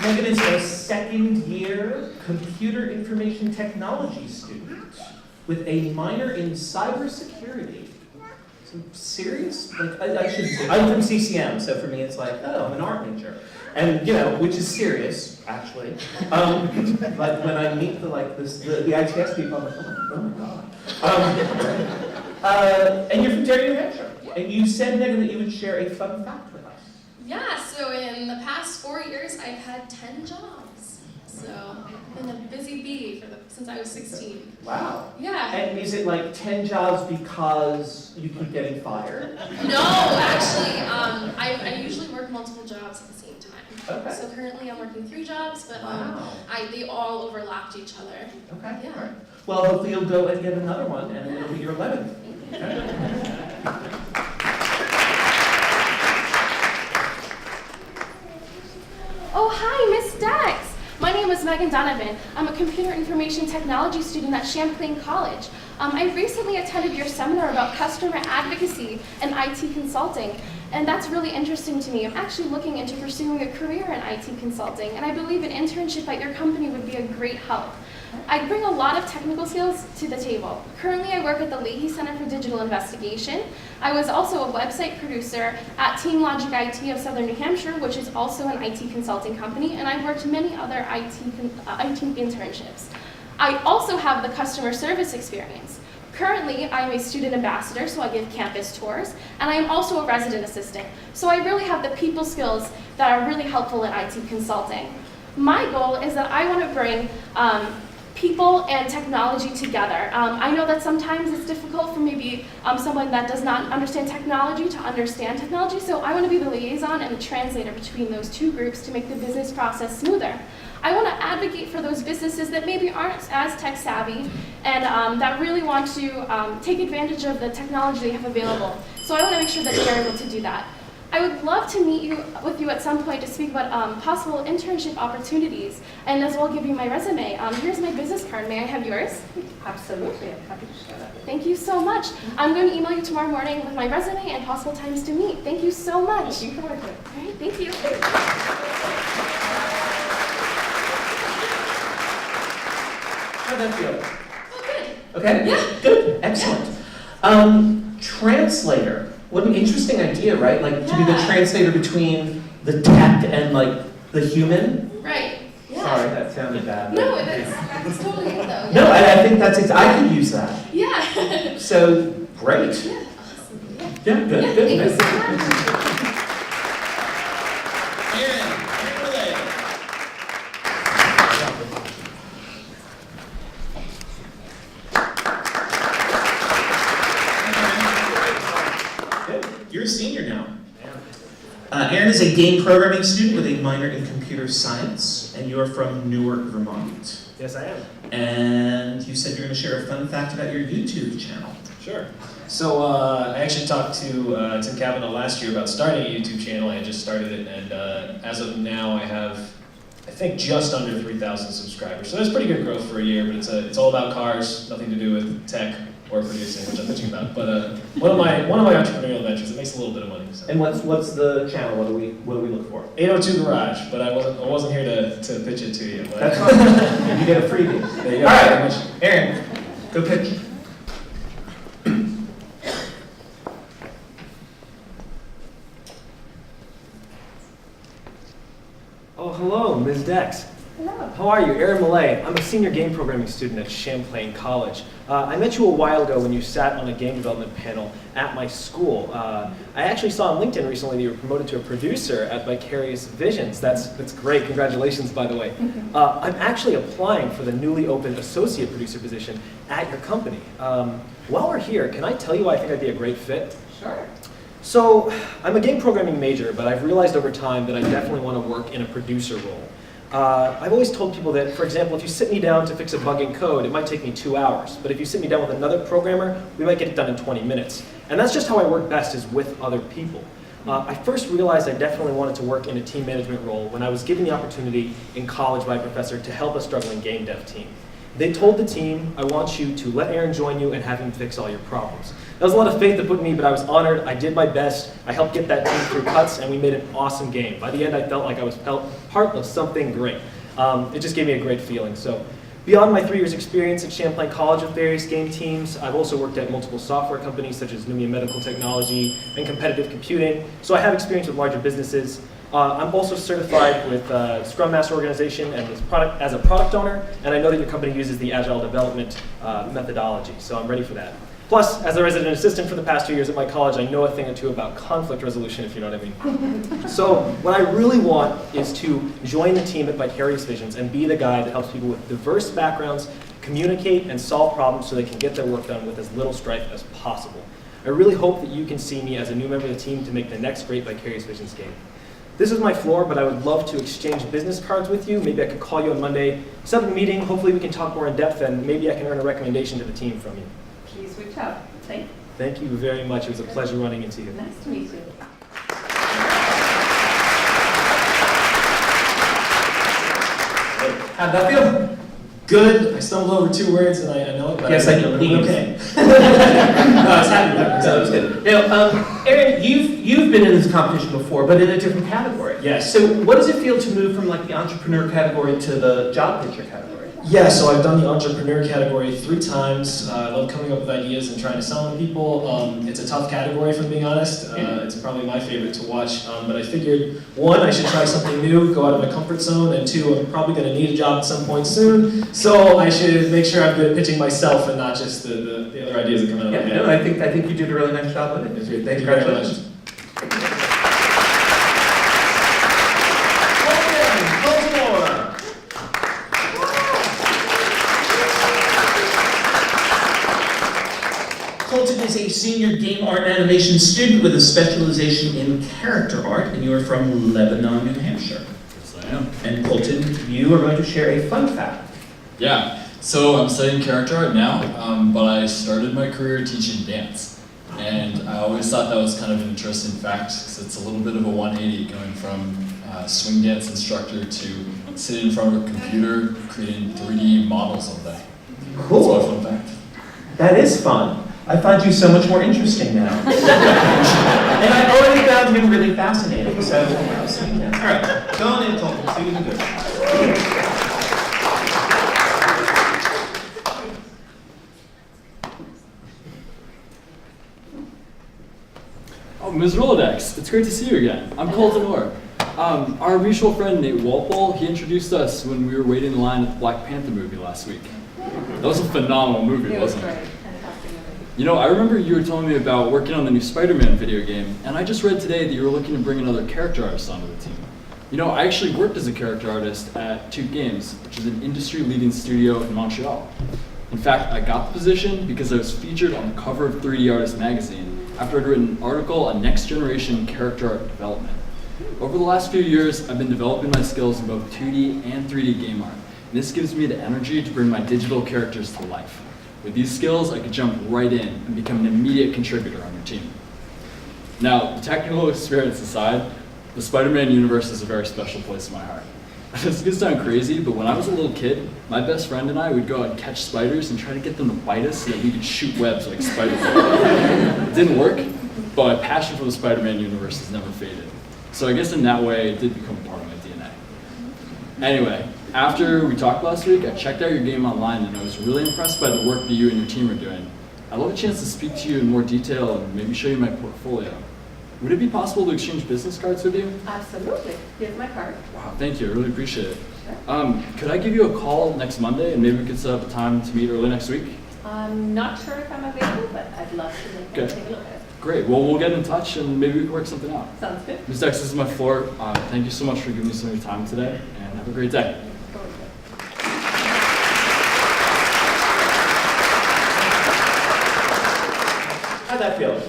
Megan is a second year computer information technology student with a minor in cybersecurity. Some serious, like, I shouldn't say, I'm from CCM, so for me it's like, oh, I'm an art major. And, you know, which is serious, actually. But when I meet the ITS people, I'm like, oh my God. And you're from Derry, New Hampshire. And you said, Megan, that you would share a fun fact with us. Yeah, so in the past 4 years, I've had 10 jobs. So I've been a busy bee since I was 16. Wow. Yeah. And is it like 10 jobs because you keep getting fired? No, actually, I usually work multiple jobs at the same time. Okay. So currently I'm working 3 jobs, but Wow. they all overlapped each other. Okay. Yeah. All right. Well, hopefully you'll go and get another one, and it'll be your 11th. Oh, hi, Miss Dex. My name is Megan Donovan. I'm a computer information technology student at Champlain College. I recently attended your seminar about customer advocacy and IT consulting, and that's really interesting to me. I'm actually looking into pursuing a career in IT consulting, and I believe an internship at your company would be a great help. I bring a lot of technical skills to the table. Currently, I work at the Leahy Center for Digital Investigation. I was also a website producer at Team Logic IT of Southern New Hampshire, which is also an IT consulting company, and I've worked many other IT internships. I also have the customer service experience. Currently, I am a student ambassador, so I give campus tours, and I am also a resident assistant. So I really have the people skills that are really helpful in IT consulting. My goal is that I want to bring people and technology together. I know that sometimes it's difficult for maybe someone that does not understand technology to understand technology, so I want to be the liaison and the translator between those two groups to make the business process smoother. I want to advocate for those businesses that maybe aren't as tech savvy and that really want to take advantage of the technology they have available. So I want to make sure that they are able to do that. I would love to meet with you at some point to speak about possible internship opportunities and as well give you my resume. Here's my business card. May I have yours? Absolutely. I'm happy to share that. Thank you so much. I'm going to email you tomorrow morning with my resume and possible times to meet. Thank you so much. Thank you for working. All right, thank you. How'd that feel? Oh, good. Okay? Yeah. Good. Excellent. Translator. What an interesting idea, right? Like to be the translator between the tech and like the human. Right. Yeah. Sorry, that sounded bad. No, that's totally it though. No, I think that's it. I could use that. Yeah. So great. Yeah. Awesome. Yeah, good, Yeah, good. thank you good. so much. You're a senior now. Aaron is a game programming student with a minor in computer science, and you're from Newark, Vermont. Yes, I am. And you said you're going to share a fun fact about your YouTube channel. Sure. So I actually talked to Tim Cavanaugh last year about starting a YouTube channel. I had just started it, and as of now, I have, I think, just under 3,000 subscribers. So that's pretty good growth for a year. But it's all about cars, nothing to do with tech or producing, which I'm bitching about. But one of my entrepreneurial ventures. It makes a little bit of money. So. And what's the channel? What do we look for? 802 Garage. But I wasn't here to pitch it to you. But. That's fine. You get a freebie. There you go. All right, Aaron, go pitch. Oh, hello, Ms. Dex. Hello. How are you? Aaron Millay. I'm a senior game programming student at Champlain College. I met you a while ago when you sat on a game development panel at my school. I actually saw on LinkedIn recently that you were promoted to a producer at Vicarious Visions. That's great. Congratulations, by the way. I'm actually applying for the newly opened associate producer position at your company. While we're here, can I tell you why I think I'd be a great fit? Sure. So, I'm a game programming major, but I've realized over time that I definitely want to work in a producer role. I've always told people that, for example, if you sit me down to fix a bug in code, it might take me 2 hours. But if you sit me down with another programmer, we might get it done in 20 minutes. And that's just how I work best, is with other people. I first realized I definitely wanted to work in a team management role when I was given the opportunity in college by a professor to help a struggling game dev team. They told the team, I want you to let Aaron join you and have him fix all your problems. That was a lot of faith to put in me, but I was honored. I did my best. I helped get that team through cuts, and we made an awesome game. By the end, I felt like I was part of something great. It just gave me a great feeling. So beyond my 3 years experience at Champlain College with various game teams, I've also worked at multiple software companies such as Numia Medical Technology and Competitive Computing. So I have experience with larger businesses. I'm also certified with Scrum Master Organization and as a product owner, and I know that your company uses the Agile development methodology, so I'm ready for that. Plus, as a resident assistant for the past 2 years at my college, I know a thing or two about conflict resolution, if you know what I mean. So what I really want is to join the team at Vicarious Visions and be the guy that helps people with diverse backgrounds communicate and solve problems so they can get their work done with as little strife as possible. I really hope that you can see me as a new member of the team to make the next great Vicarious Visions game. This is my floor, but I would love to exchange business cards with you. Maybe I could call you on Monday, set up a meeting. Hopefully we can talk more in depth, and maybe I can earn a recommendation to the team from you. Please reach out. Thank you. Thank you very much. It was a pleasure running into you. Nice to meet you. How'd that feel? Good. I stumbled over 2 words and I know it, but Yes, I believe. Okay. No, I was happy with that. That was good. Now, Aaron, you've been in this competition before, but in a different category. Yes. So what does it feel to move from like the entrepreneur category to the job pitcher category? Yeah, so I've done the entrepreneur category 3 times. I love coming up with ideas and trying to sell them to people. It's a tough category, if I'm being honest. It's probably my favorite to watch. But I figured, 1, I should try something new, go out of my comfort zone, and 2, I'm probably going to need a job at some point soon. So I should make sure I'm good at pitching myself and not just the other ideas that come out of my head. No, I think you did a really nice job with it. Thank you very much. Colton is a senior game art and animation student with a specialization in character art, and you are from Lebanon, New Hampshire. Yes, I am. And Colton, you are going to share a fun fact. Yeah, so I'm studying character art now, but I started my career teaching dance. And I always thought that was kind of an interesting fact, because it's a little bit of a 180 going from swing dance instructor to sitting in front of a computer creating 3D models all day. Cool. That's my fun fact. That is fun. I find you so much more interesting now. And I already found him really fascinating, so I'll see you now. All right, go on in, Colton. See what you can do. Oh, Ms. Rolodex, it's great to see you again. I'm Colton Orr. Our mutual friend Nate Walpole, he introduced us when we were waiting in line at the Black Panther movie last week. That was a phenomenal movie, wasn't it? You know, I remember you were telling me about working on the new Spider-Man video game, and I just read today that you were looking to bring another character artist onto the team. You know, I actually worked as a character artist at Toot Games, which is an industry-leading studio in Montreal. In fact, I got the position because I was featured on the cover of 3D Artist magazine after I'd written an article on next-generation character art development. Over the last few years, I've been developing my skills in both 2D and 3D game art, and this gives me the energy to bring my digital characters to life. With these skills, I could jump right in and become an immediate contributor on your team. Now, the technical experience aside, the Spider-Man universe is a very special place in my heart. This could sound crazy, but when I was a little kid, my best friend and I would go out and catch spiders and try to get them to bite us so that we could shoot webs like spiders. It didn't work, but my passion for the Spider-Man universe has never faded. So I guess in that way, it did become part of my DNA. Anyway, after we talked last week, I checked out your game online and I was really impressed by the work that you and your team are doing. I'd love a chance to speak to you in more detail and maybe show you my portfolio. Would it be possible to exchange business cards with you? Absolutely. Here's my card. Wow, thank you, I really appreciate it. Could I give you a call next Monday and maybe we could set up a time to meet early next week? I'm not sure if I'm available, but I'd love to take a look at it. Great, well we'll get in touch and maybe we can work something out. Sounds good. Ms. Dex, this is my floor. Thank you so much for giving me some of your time today and have a great day. How'd that feel?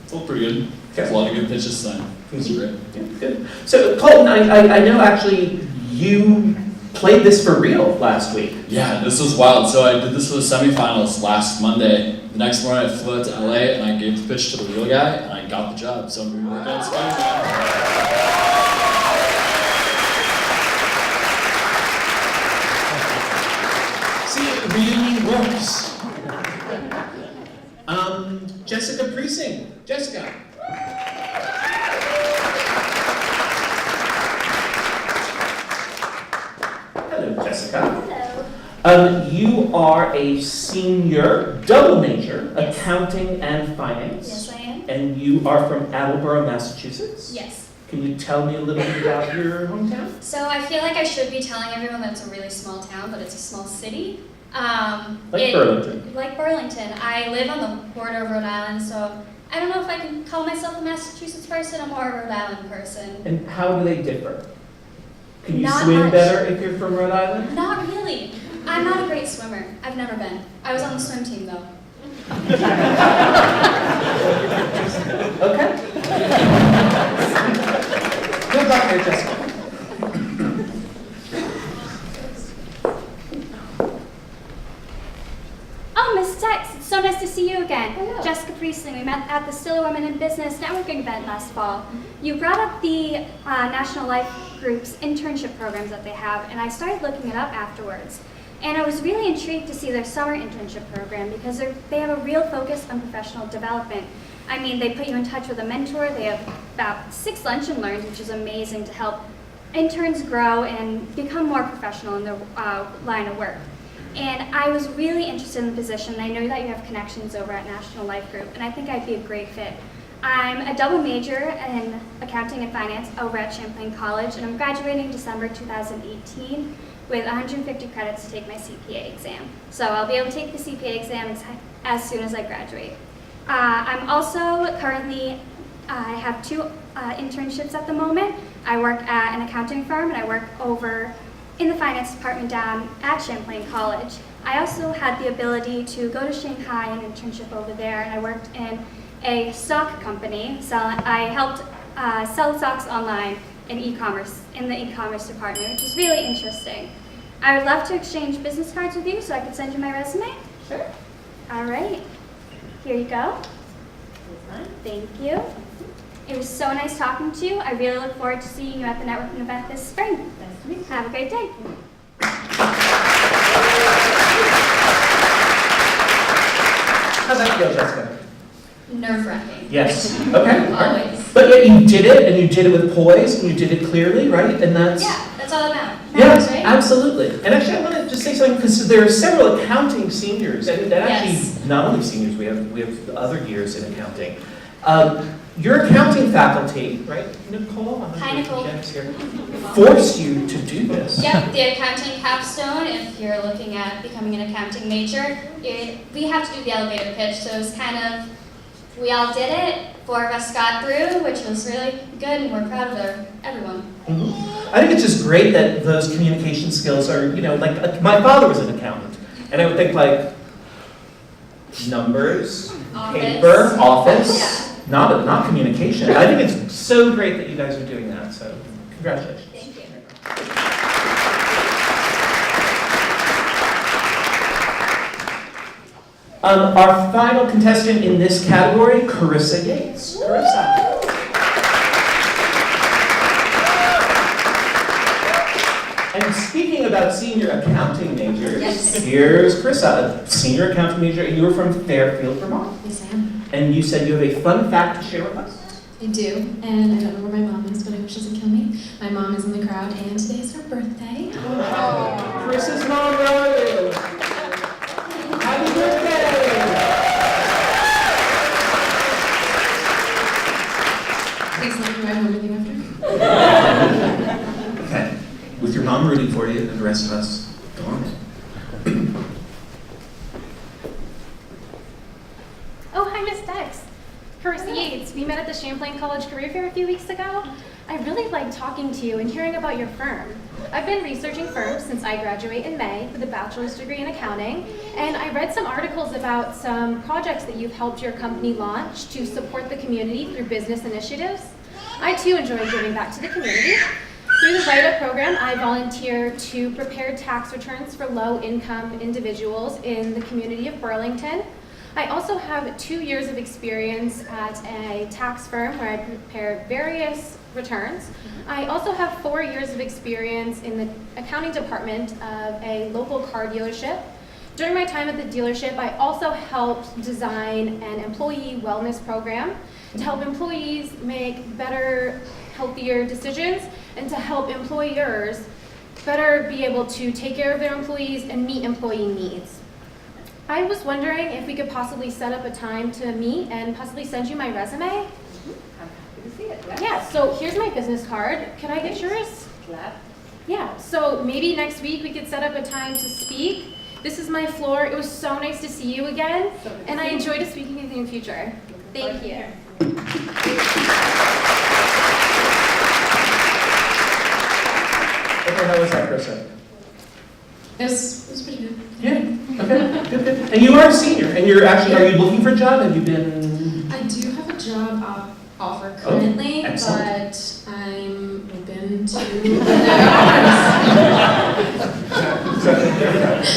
Felt pretty good. There's a lot of good pitches tonight. It was great. Yeah, good. So Colton, I know actually you played this for real last week. Yeah, this was wild. So I did this for the semifinals last Monday. The next morning I flew out to LA and I gave the pitch to the real guy and I got the job. So I'm going to be working on Spider-Man. See, it really works. Jessica Precinct. Jessica. You are a senior double major, accounting and finance. Yes, I am. And you are from Attleboro, Massachusetts? Yes. Can you tell me a little bit about your hometown? So I feel like I should be telling everyone that it's a really small town, but it's a small city. Burlington. Like Burlington. I live on the border of Rhode Island, so I don't know if I can call myself a Massachusetts person. I'm more a Rhode Island person. And how do they differ? Can you Not swim much. better if you're from Rhode Island? Not really. I'm not a great swimmer. I've never been. I was on the swim team though. Okay. Good luck there, Jessica. Oh, Miss Dex, it's so nice to see you again. Jessica Priestley, we met at the Stiller Women in Business networking event last fall. You brought up the National Life Group's internship programs that they have, and I started looking it up afterwards. And I was really intrigued to see their summer internship program because they have a real focus on professional development. I mean, they put you in touch with a mentor. They have about 6 lunch and learns, which is amazing to help interns grow and become more professional in their line of work. And I was really interested in the position. I know that you have connections over at National Life Group, and I think I'd be a great fit. I'm a double major in accounting and finance over at Champlain College, and I'm graduating December 2018 with 150 credits to take my CPA exam. So I'll be able to take the CPA exam as soon as I graduate. I'm also currently, I have 2 internships at the moment. I work at an accounting firm, and I work over in the finance department down at Champlain College. I also had the ability to go to Shanghai and internship over there, and I worked in a sock company. So I helped sell socks online in e-commerce, in the e-commerce department, which is really interesting. I would love to exchange business cards with you so I could send you my resume. Sure. All right, here you go. Thank you. It was so nice talking to you. I really look forward to seeing you at the networking event this spring. Nice to meet you. Have a great day. How's that feel, Jessica? Nerve-wracking. Yes. Okay. Always. But yet you did it, and you did it with poise, and you did it clearly, right? And that's... Yeah, that's all that Yeah, matters, right? absolutely. And actually, I want to just say something, because there are several accounting seniors, and actually, Yes. not only seniors, we have other years in accounting. Your accounting faculty, right, Nicole? Hi, Nicole. Jen's here, forced you to do this. Yep, the accounting capstone, if you're looking at becoming an accounting major, we have to do the elevator pitch, so it's kind of, we all did it, 4 of us got through, which was really good, and we're proud of everyone. Mm-hmm. I think it's just great that those communication skills are, like my father was an accountant, and I would think like numbers, Office. paper, office, Yeah. not communication. I think it's so great that you guys are doing that, so congratulations. Thank you. Our final contestant in this category, Carissa Yates. Carissa. And speaking about senior accounting majors, Yes. here's Carissa, a senior accounting major, and you were from Fairfield, Vermont. Yes, I am. And you said you have a fun fact to share with us? I do, and I don't know where my mom is, but I hope she doesn't kill me. My mom is in the crowd, and today is her birthday. Carissa's mom, Rose. Happy birthday! Please let me ride home with you after. Okay. With your mom rooting for you and the rest of us, go on. Oh, hi, Miss Dex. Carissa Yates. We met at the Champlain College Career Fair a few weeks ago. I really liked talking to you and hearing about your firm. I've been researching firms since I graduate in May with a bachelor's degree in accounting, and I read some articles about some projects that you've helped your company launch to support the community through business initiatives. I too enjoy giving back to the community. Through the Write-Up program, I volunteer to prepare tax returns for low-income individuals in the community of Burlington. I also have 2 years of experience at a tax firm where I prepare various returns. I also have 4 years of experience in the accounting department of a local car dealership. During my time at the dealership, I also helped design an employee wellness program to help employees make better, healthier decisions and to help employers better be able to take care of their employees and meet employee needs. I was wondering if we could possibly set up a time to meet and possibly send you my resume. I'm happy to see it. Yeah, so here's my business card. Can I get yours? Glad. Yeah, so maybe next week we could set up a time to speak. This is my floor. It was so nice to see you again, and I enjoyed speaking with you in the future. Thank you. Okay, how was that, Krista? It was pretty good. Yeah, okay, good, good. And you are a senior, and you're actually, are you looking for a job? Have you been? I do have a job offer currently, excellent. but I'm open to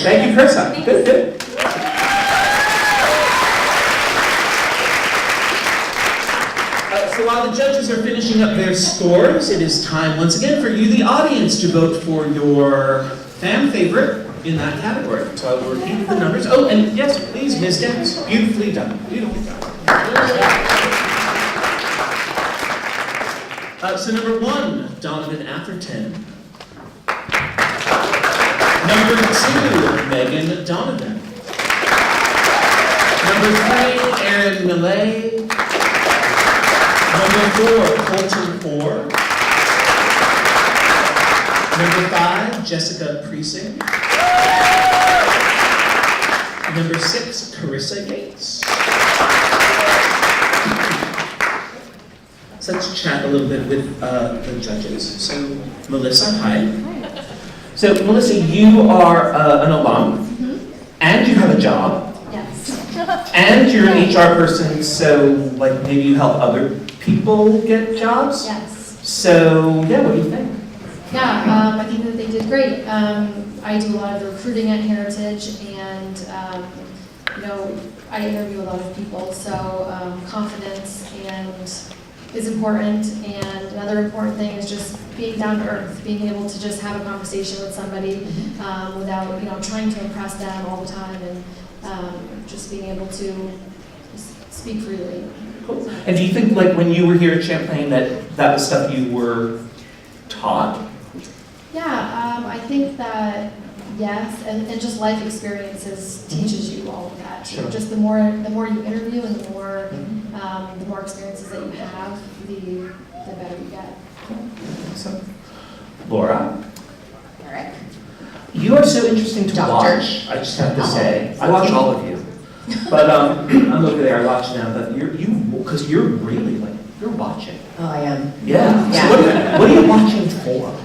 Thank you, Krista. Good, good. So while the judges are finishing up their scores, it is time once again for you, the audience, to vote for your fan favorite in that category. So I will repeat the numbers. Oh, and yes, please, Ms. Dennis. Beautifully done. Beautifully done. So number 1, Donovan Atherton. Number 2, Megan Donovan. Number 3, Aaron Millay. Number 4, Colton Orr. Number 5, Jessica Priesing. Number 6, Carissa Yates. So let's chat a little bit with the judges. So, Melissa, hi. So, Melissa, you are an alum, and you have a job, Yes. and you're an HR person, so like maybe you help other people get jobs? Yes. So, yeah, what do you think? Yeah, I think that they did great. I do a lot of the recruiting at Heritage, and you know, I interview a lot of people, so confidence is important. And another important thing is just being down to earth, being able to just have a conversation with somebody without trying to impress them all the time, and just being able to speak freely. Cool. And do you think, like, when you were here at Champlain, that was stuff you were taught? Yeah, I think that yes, and just life experiences teaches you all of that. Sure. Just the more you interview and the more experiences that you have, the better you get. So, Laura, Eric? you are so interesting to Doctor. watch. I just have to say, I watch all of you, but I'm over there. I watch now, but because you're really like you're watching. Oh, I am. Yeah. Yeah. So what are you watching for?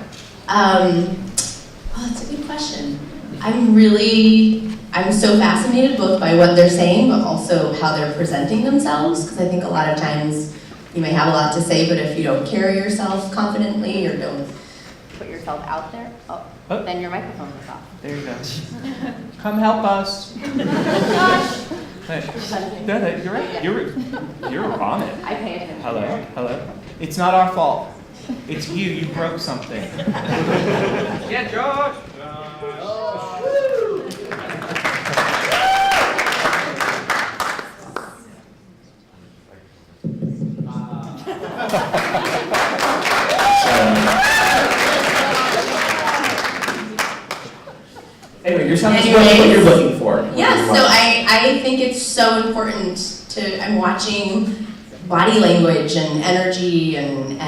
That's a good question. I'm so fascinated both by what they're saying, but also how they're presenting themselves, because I think a lot of times you may have a lot to say, but if you don't carry yourself confidently or don't Put yourself out there. Oh, then your microphone was off. There you go. Come help us. Gosh. Hey. No, you're right. You're on it. I pay attention. Hello. It's not our fault. It's you. You broke something. Yeah, Josh. Anyway, you're telling us what you're looking for. Yeah, so I think it's so important I'm watching body language and energy and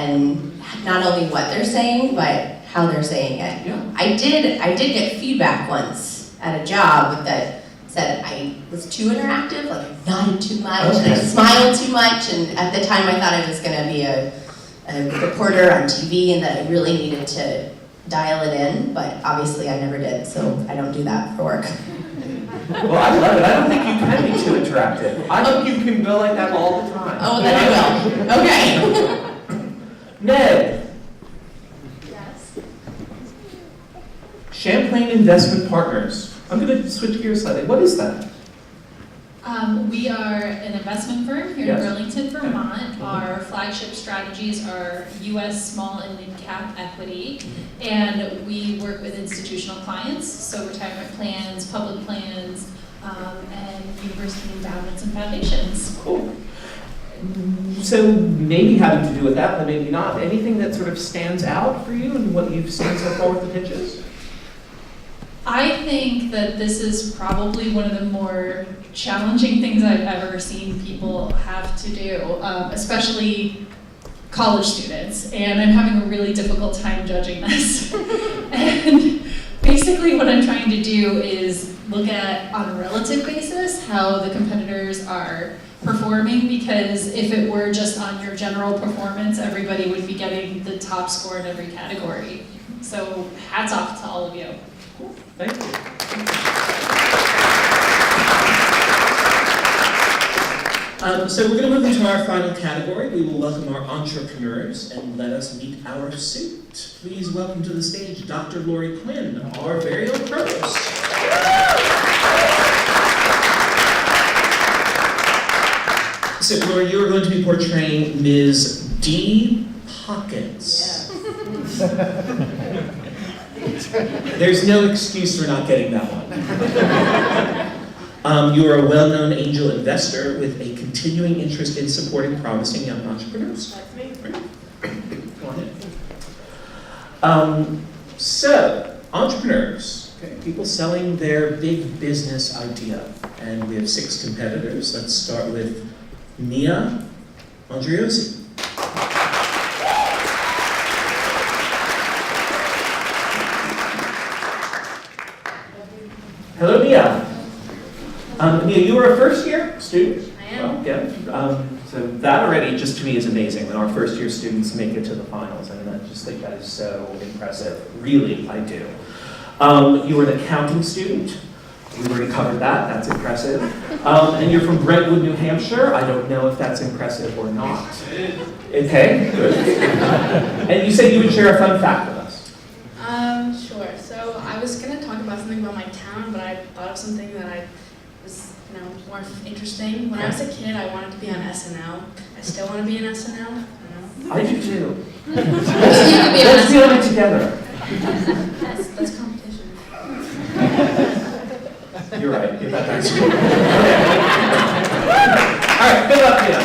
not only what they're saying, but how they're saying it. Yeah. I did get feedback once at a job that said I was too interactive, like I nodded too much, and I smiled too much, and at the time I thought I was gonna be a reporter on TV and that I really needed to dial it in, but obviously I never did, so I don't do that for work. Well, I love it. I don't think you can be too interactive. I think you can go like that all the time. Oh, then I will. Okay. Ned. Yes. Champlain Investment Partners. I'm going to switch gears slightly. What is that? We are an investment firm here Yes. in Burlington, Vermont. Our flagship strategies are U.S. small and mid-cap equity, and we work with institutional clients, so retirement plans, public plans, and university endowments and foundations. Cool. So maybe having to do with that, but maybe not. Anything that sort of stands out for you and what you've seen so far with the pitches? I think that this is probably one of the more challenging things I've ever seen people have to do, especially college students, and I'm having a really difficult time judging this. And basically what I'm trying to do is look at, on a relative basis, how the competitors are performing, because if it were just on your general performance, everybody would be getting the top score in every category. So hats off to all of you. Thank you. So we're going to move into our final category. We will welcome our entrepreneurs and let us meet our suit. Please welcome to the stage Dr. Lori Quinn, our very own provost. So Lori, you are going to be portraying Ms. D. Pockets. There's no excuse for not getting that one. You are a well-known angel investor with a continuing interest in supporting promising young entrepreneurs. That's me. Go ahead. So, entrepreneurs, okay, people selling their big business idea. And we have 6 competitors. Let's start with Mia Andriozzi. Hello, Mia. Mia, you were a first-year student? I am. Well, yeah. So that already, just to me, is amazing when our first-year students make it to the finals. I mean, I just think that is so impressive. Really, I do. You were an accounting student. We already covered that. That's impressive. And you're from Brentwood, New Hampshire. I don't know if that's impressive or not. Okay, good. And you said you would share a fun fact with us. Sure. So I was gonna talk about something about my town, but I thought of something that I was, more interesting. When I was a kid, I wanted to be on SNL. I still want to be on SNL. I do too. Let's Let's be on it together. That's competition. You're right. Give that back to me. All right, good luck, Mia.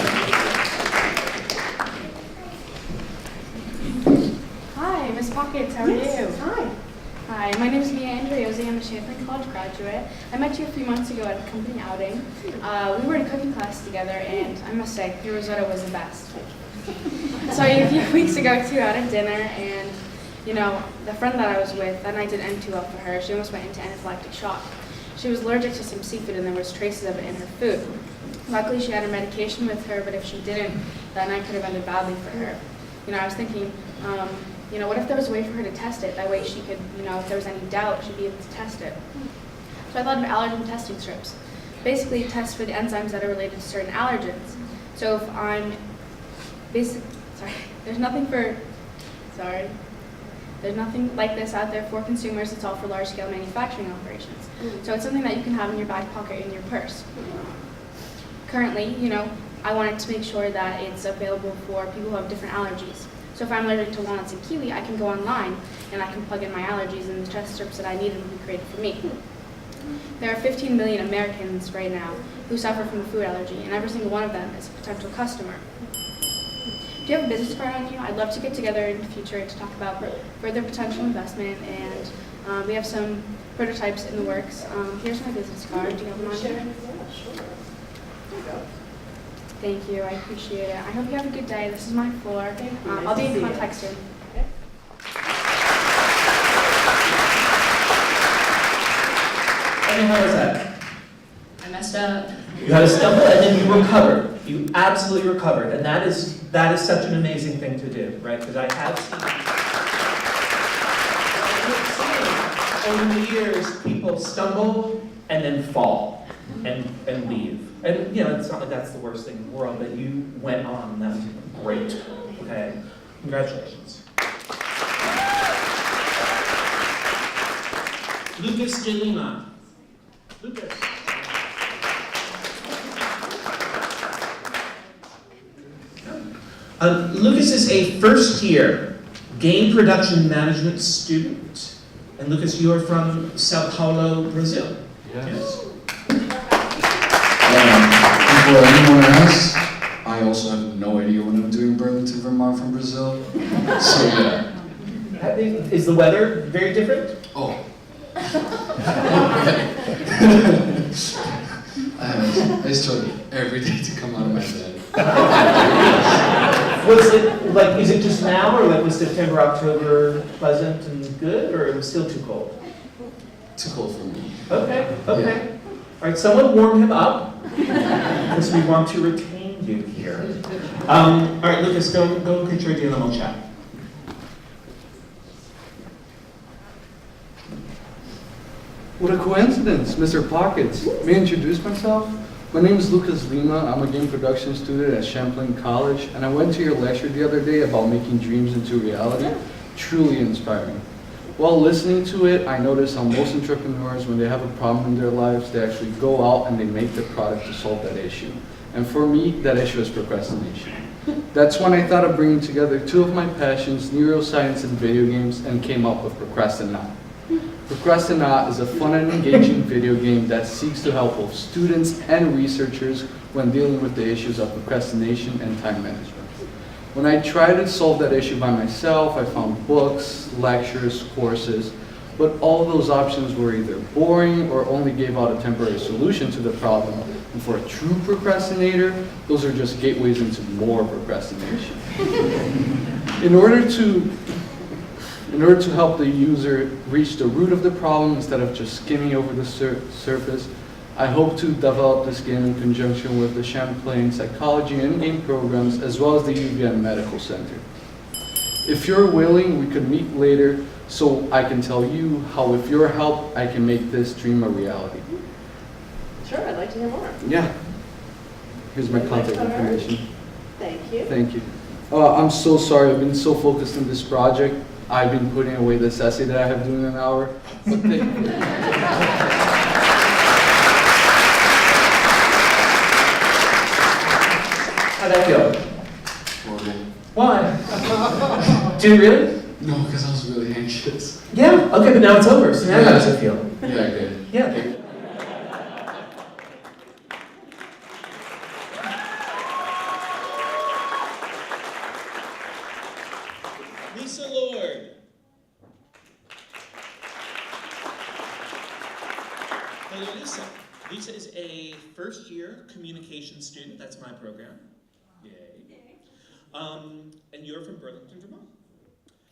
Hi, Miss Pockets, how are you? Hi. Hi, my name is Mia Andriozzi. I'm a Champlain College graduate. I met you a few months ago at a company outing. We were in cooking class together, and I must say, your risotto was the best. I saw you a few weeks ago, too, at a dinner, and, the friend that I was with, that night didn't end too well for her. She almost went into anaphylactic shock. She was allergic to some seafood, and there was traces of it in her food. Luckily, she had her medication with her, but if she didn't, that night could have ended badly for her. I was thinking, what if there was a way for her to test it? That way she could, if there was any doubt, she'd be able to test it. So I thought of allergen testing strips. Basically, tests for the enzymes that are related to certain allergens. So if I'm there's nothing like this out there for consumers. It's all for large-scale manufacturing operations. So it's something that you can have in your back pocket, in your purse. Currently, I wanted to make sure that it's available for people who have different allergies. So if I'm allergic to walnuts and kiwi, I can go online and I can plug in my allergies, and the test strips that I need will be created for me. There are 15 million Americans right now who suffer from a food allergy, and every single one of them is a potential customer. If you have a business card on you, I'd love to get together in the future to talk about further potential investment, and we have some prototypes in the works. Here's my business card. Do you have one on you? Yeah, sure. There you go. Thank you. I appreciate it. I hope you have a good day. This is my floor. I'll be in contact soon. And how was that? I messed up. You had a stumble and then you recovered. You absolutely recovered. And that is such an amazing thing to do, right? Because I have seen over the years people stumble and then fall and leave. And it's not like that's the worst thing in the world, but you went on and that was great. Okay. Congratulations. Lucas de Lima. Lucas. Lucas is a first-year game production management student. And Lucas, you are from Sao Paulo, Brazil. Yes. Before anyone asks, I also have no idea what I'm doing in Burlington, Vermont from Brazil. So yeah. Is the weather very different? Oh, I struggle every day to come out of my bed. Was it, like, is it just now, or like was September, October pleasant and good, or it was still too cold? Too cold for me. Okay, okay. Yeah. All right, someone warm him up, because we want to retain you here. All right, Lucas, go get your deal and we'll chat. What a coincidence, Mr. Pockets. May I introduce myself? My name is Lucas Lima. I'm a game production student at Champlain College, and I went to your lecture the other day about making dreams into reality. Truly inspiring. While listening to it, I noticed how most entrepreneurs, when they have a problem in their lives, they actually go out and they make the product to solve that issue. And for me, that issue is procrastination. That's when I thought of bringing together two of my passions, neuroscience and video games, and came up with Procrastinate. Procrastinate is a fun and engaging video game that seeks to help both students and researchers when dealing with the issues of procrastination and time management. When I tried to solve that issue by myself, I found books, lectures, courses, but all those options were either boring or only gave out a temporary solution to the problem. And for a true procrastinator, those are just gateways into more procrastination. In order to help the user reach the root of the problem instead of just skimming over the surface, I hope to develop this game in conjunction with the Champlain Psychology and Game programs, as well as the UVM Medical Center. If you're willing, we could meet later so I can tell you how, with your help, I can make this dream a reality. Sure, I'd like to hear more. Yeah. Here's my contact information. Thank you. Thank you. I'm so sorry. I've been so focused on this project. I've been putting away this essay that I have due in an hour. But thank you. How'd that go? Horrible. Why? Did you really? No, because I was really anxious. Yeah, okay, but now it's over, so now how does it feel? Yeah, good. Yeah. Lisa Lord. Hello, Lisa. Lisa is a first-year communications student. That's my program. Yay. And you're from Burlington, Vermont.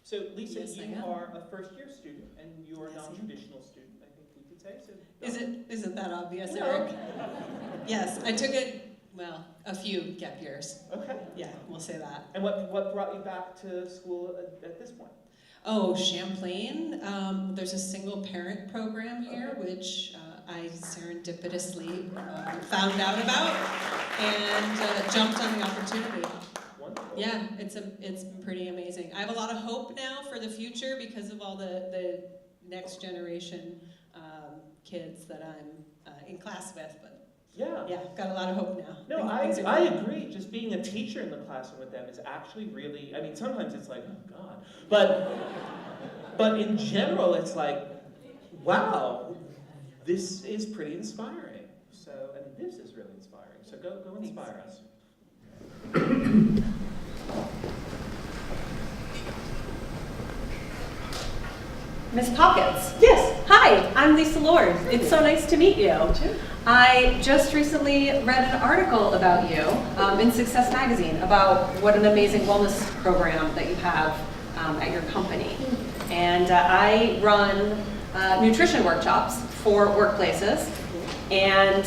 So, Lisa, Yes, I you am. are a first-year student, and you are a non-traditional student, I think we could say. So, Isn't that obvious, No. Eric? Yes, I took a few gap years. Okay. Yeah, we'll say that. And what brought you back to school at this point? Oh, Champlain. There's a single parent program here, which I serendipitously found out about and jumped on the opportunity. Wonderful. Yeah, it's been pretty amazing. I have a lot of hope now for the future because of all the next generation kids that I'm in class with. But yeah, got a lot of hope now. No, Things are I good. agree. Just being a teacher in the classroom with them is actually really, I mean, sometimes it's like, oh God. But in general, it's like, wow, this is pretty inspiring. So, and this is really inspiring. So go inspire us. Miss Pockets. Yes. Hi, I'm Lisa Lord. It's so nice to meet you. I just recently read an article about you in Success Magazine about what an amazing wellness program that you have at your company. And I run nutrition workshops for workplaces. And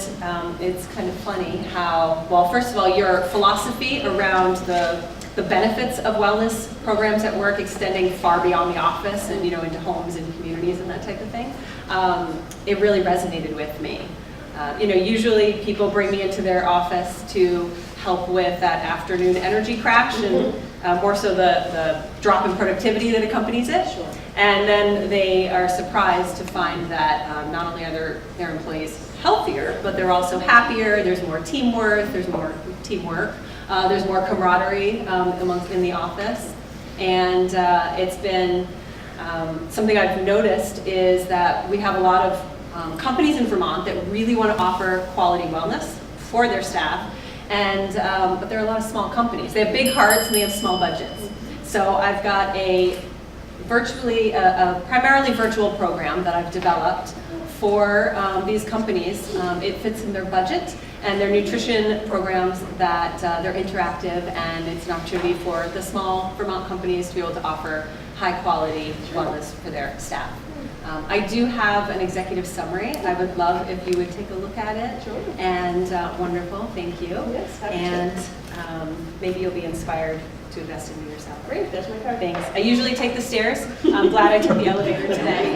it's kind of funny how, well, first of all, your philosophy around the benefits of wellness programs at work extending far beyond the office and into homes and communities and that type of thing, it really resonated with me. Usually people bring me into their office to help with that afternoon energy crash and more so the drop in productivity that accompanies it. Sure. And then they are surprised to find that not only are their employees healthier, but they're also happier, there's more teamwork, there's more camaraderie in the office. And it's been something I've noticed is that we have a lot of companies in Vermont that really want to offer quality wellness for their staff, and but there are a lot of small companies. They have big hearts and they have small budgets. So I've got a primarily virtual program that I've developed for these companies. It fits in their budget and their nutrition programs that they're interactive, and it's an opportunity for the small Vermont companies to be able to offer high quality wellness for their staff. I do have an executive summary. I would love if you would take a look at it. Sure. And wonderful, thank you. Yes, happy to. And maybe you'll be inspired to invest in yourself. Great, that's my card. Thanks. I usually take the stairs. I'm glad I took the elevator today.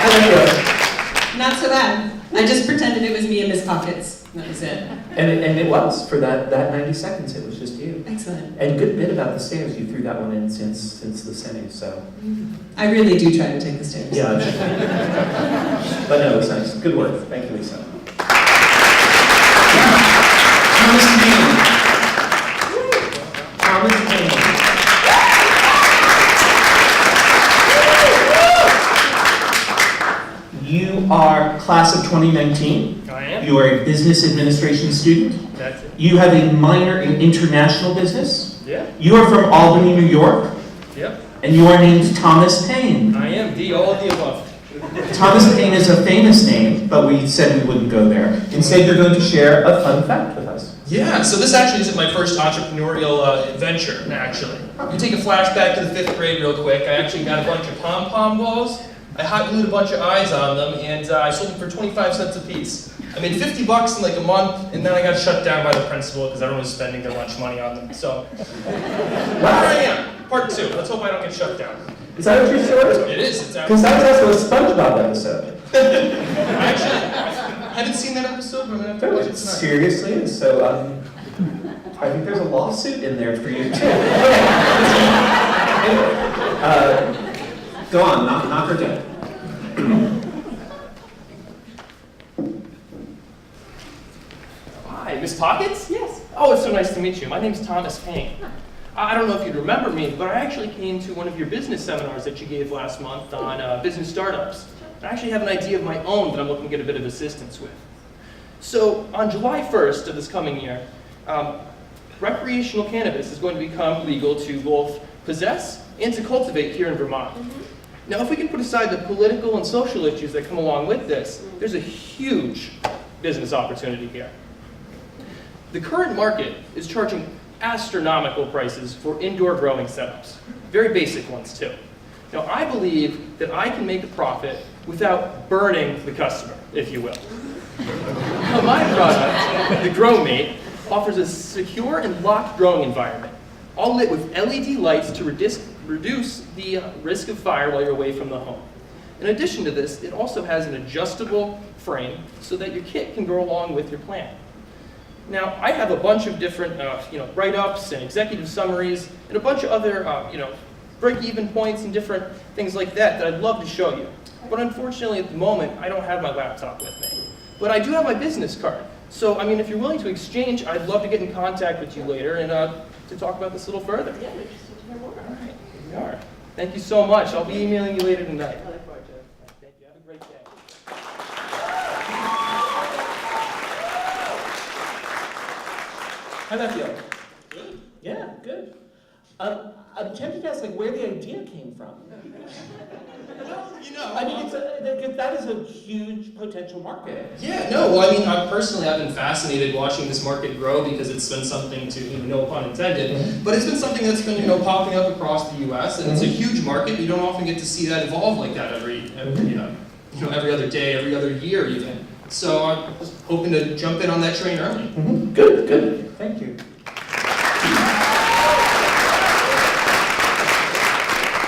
Wonderful day. Not so bad. I just pretended it was me and Miss Pockets. That was it. And it was, for that 90 seconds, it was just you. Excellent. And good bit about the stairs, you threw that one in since the semi, so. I really do try to take the stairs. Yeah. But no, it was nice. Good work. Thank you, Lisa. Thomas Payne. Thomas Payne. You are class of 2019. I am. You are a business administration student. That's it. You have a minor in international business. Yeah. You are from Albany, New York. Yep. And you are named Thomas Payne. I am all of the above. Thomas Payne is a famous name, but we said we wouldn't go there. Instead, you're going to share a fun fact with us. Yeah, so this actually isn't my first entrepreneurial venture, actually. You take a flashback to the 5th grade real quick. I actually got a bunch of pom-pom balls. I hot glued a bunch of eyes on them, and I sold them for 25 cents a piece. I made $50 in like a month, and then I got shut down by the principal because everyone was spending their lunch money on them. So, here I am, part 2. Let's hope I don't get shut down. Is that a true story? It is. It's Because that was also a SpongeBob episode. I actually haven't seen that episode, but I'm going to have to watch it tonight. Seriously is. So, I think there's a lawsuit in there for you, too. Go on, knock her down. Hi, Miss Pockets? Yes. Oh, it's so nice to meet you. My name's Thomas Payne. I don't know if you'd remember me, but I actually came to one of your business seminars that you gave last month on business startups. I actually have an idea of my own that I'm looking to get a bit of assistance with. So, on July 1st of this coming year, recreational cannabis is going to become legal to both possess and to cultivate here in Vermont. Now, if we can put aside the political and social issues that come along with this, there's a huge business opportunity here. The current market is charging astronomical prices for indoor growing setups. Very basic ones, too. Now, I believe that I can make a profit without burning the customer, if you will. Now, my product, the GrowMate, offers a secure and locked growing environment, all lit with LED lights to reduce the risk of fire while you're away from the home. In addition to this, it also has an adjustable frame so that your kit can go along with your plant. Now, I have a bunch of different write-ups and executive summaries and a bunch of other break-even points and different things like that I'd love to show you. But unfortunately, at the moment, I don't have my laptop with me. But I do have my business card. So, I mean, if you're willing to exchange, I'd love to get in contact with you later and to talk about this a little further. Yeah, I'm interested to hear more. All right, here we are. Thank you so much. I'll be emailing you later tonight. I look forward to it. Thank you. Have a great day. How'd that feel? Good. Yeah, good. I'm tempted to ask, where the idea came from. Well, I mean, that is a huge potential market. Yeah, no, well, I mean, I've been fascinated watching this market grow because it's been something to, no pun intended, but it's been something that's been, popping up across the U.S., and it's a huge market. You don't often get to see that evolve like that every other day, every other year even. So I'm just hoping to jump in on that train early. Good, good. Thank you.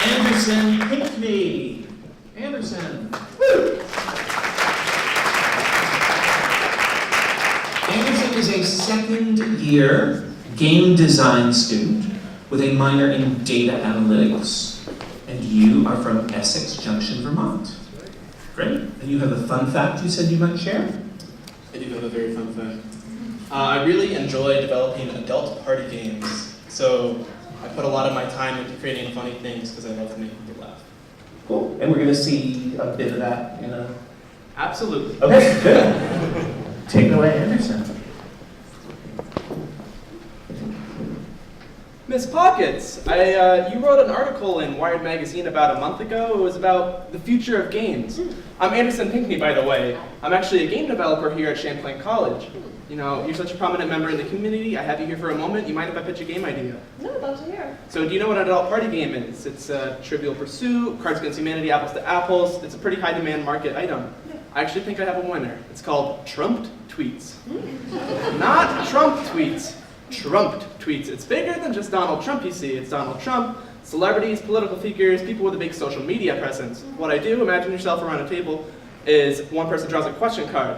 Anderson Pinkney. Anderson. Woo. Anderson is a second-year game design student with a minor in data analytics. And you are from Essex Junction, Vermont. Great. And you have a fun fact you said you might share? I do have a very fun fact. I really enjoy developing adult party games. So I put a lot of my time into creating funny things because I love to make people laugh. Cool. And we're going to see a bit of that in a... Absolutely. Okay, good. Take it away, Anderson. Miss Pockets, you wrote an article in Wired Magazine about a month ago. It was about the future of games. I'm Anderson Pinckney, by the way. I'm actually a game developer here at Champlain College. You know, you're such a prominent member in the community. I have you here for a moment. You mind if I pitch a game idea? No, I'd love to hear. So do you know what an adult party game is? It's Trivial Pursuit, Cards Against Humanity, Apples to Apples. It's a pretty high demand market item. I actually think I have a winner. It's called Trumped Tweets. Not Trump tweets. Trumped tweets. It's bigger than just Donald Trump, you see. It's Donald Trump, celebrities, political figures, people with a big social media presence. What I do, imagine yourself around a table, is one person draws a question card.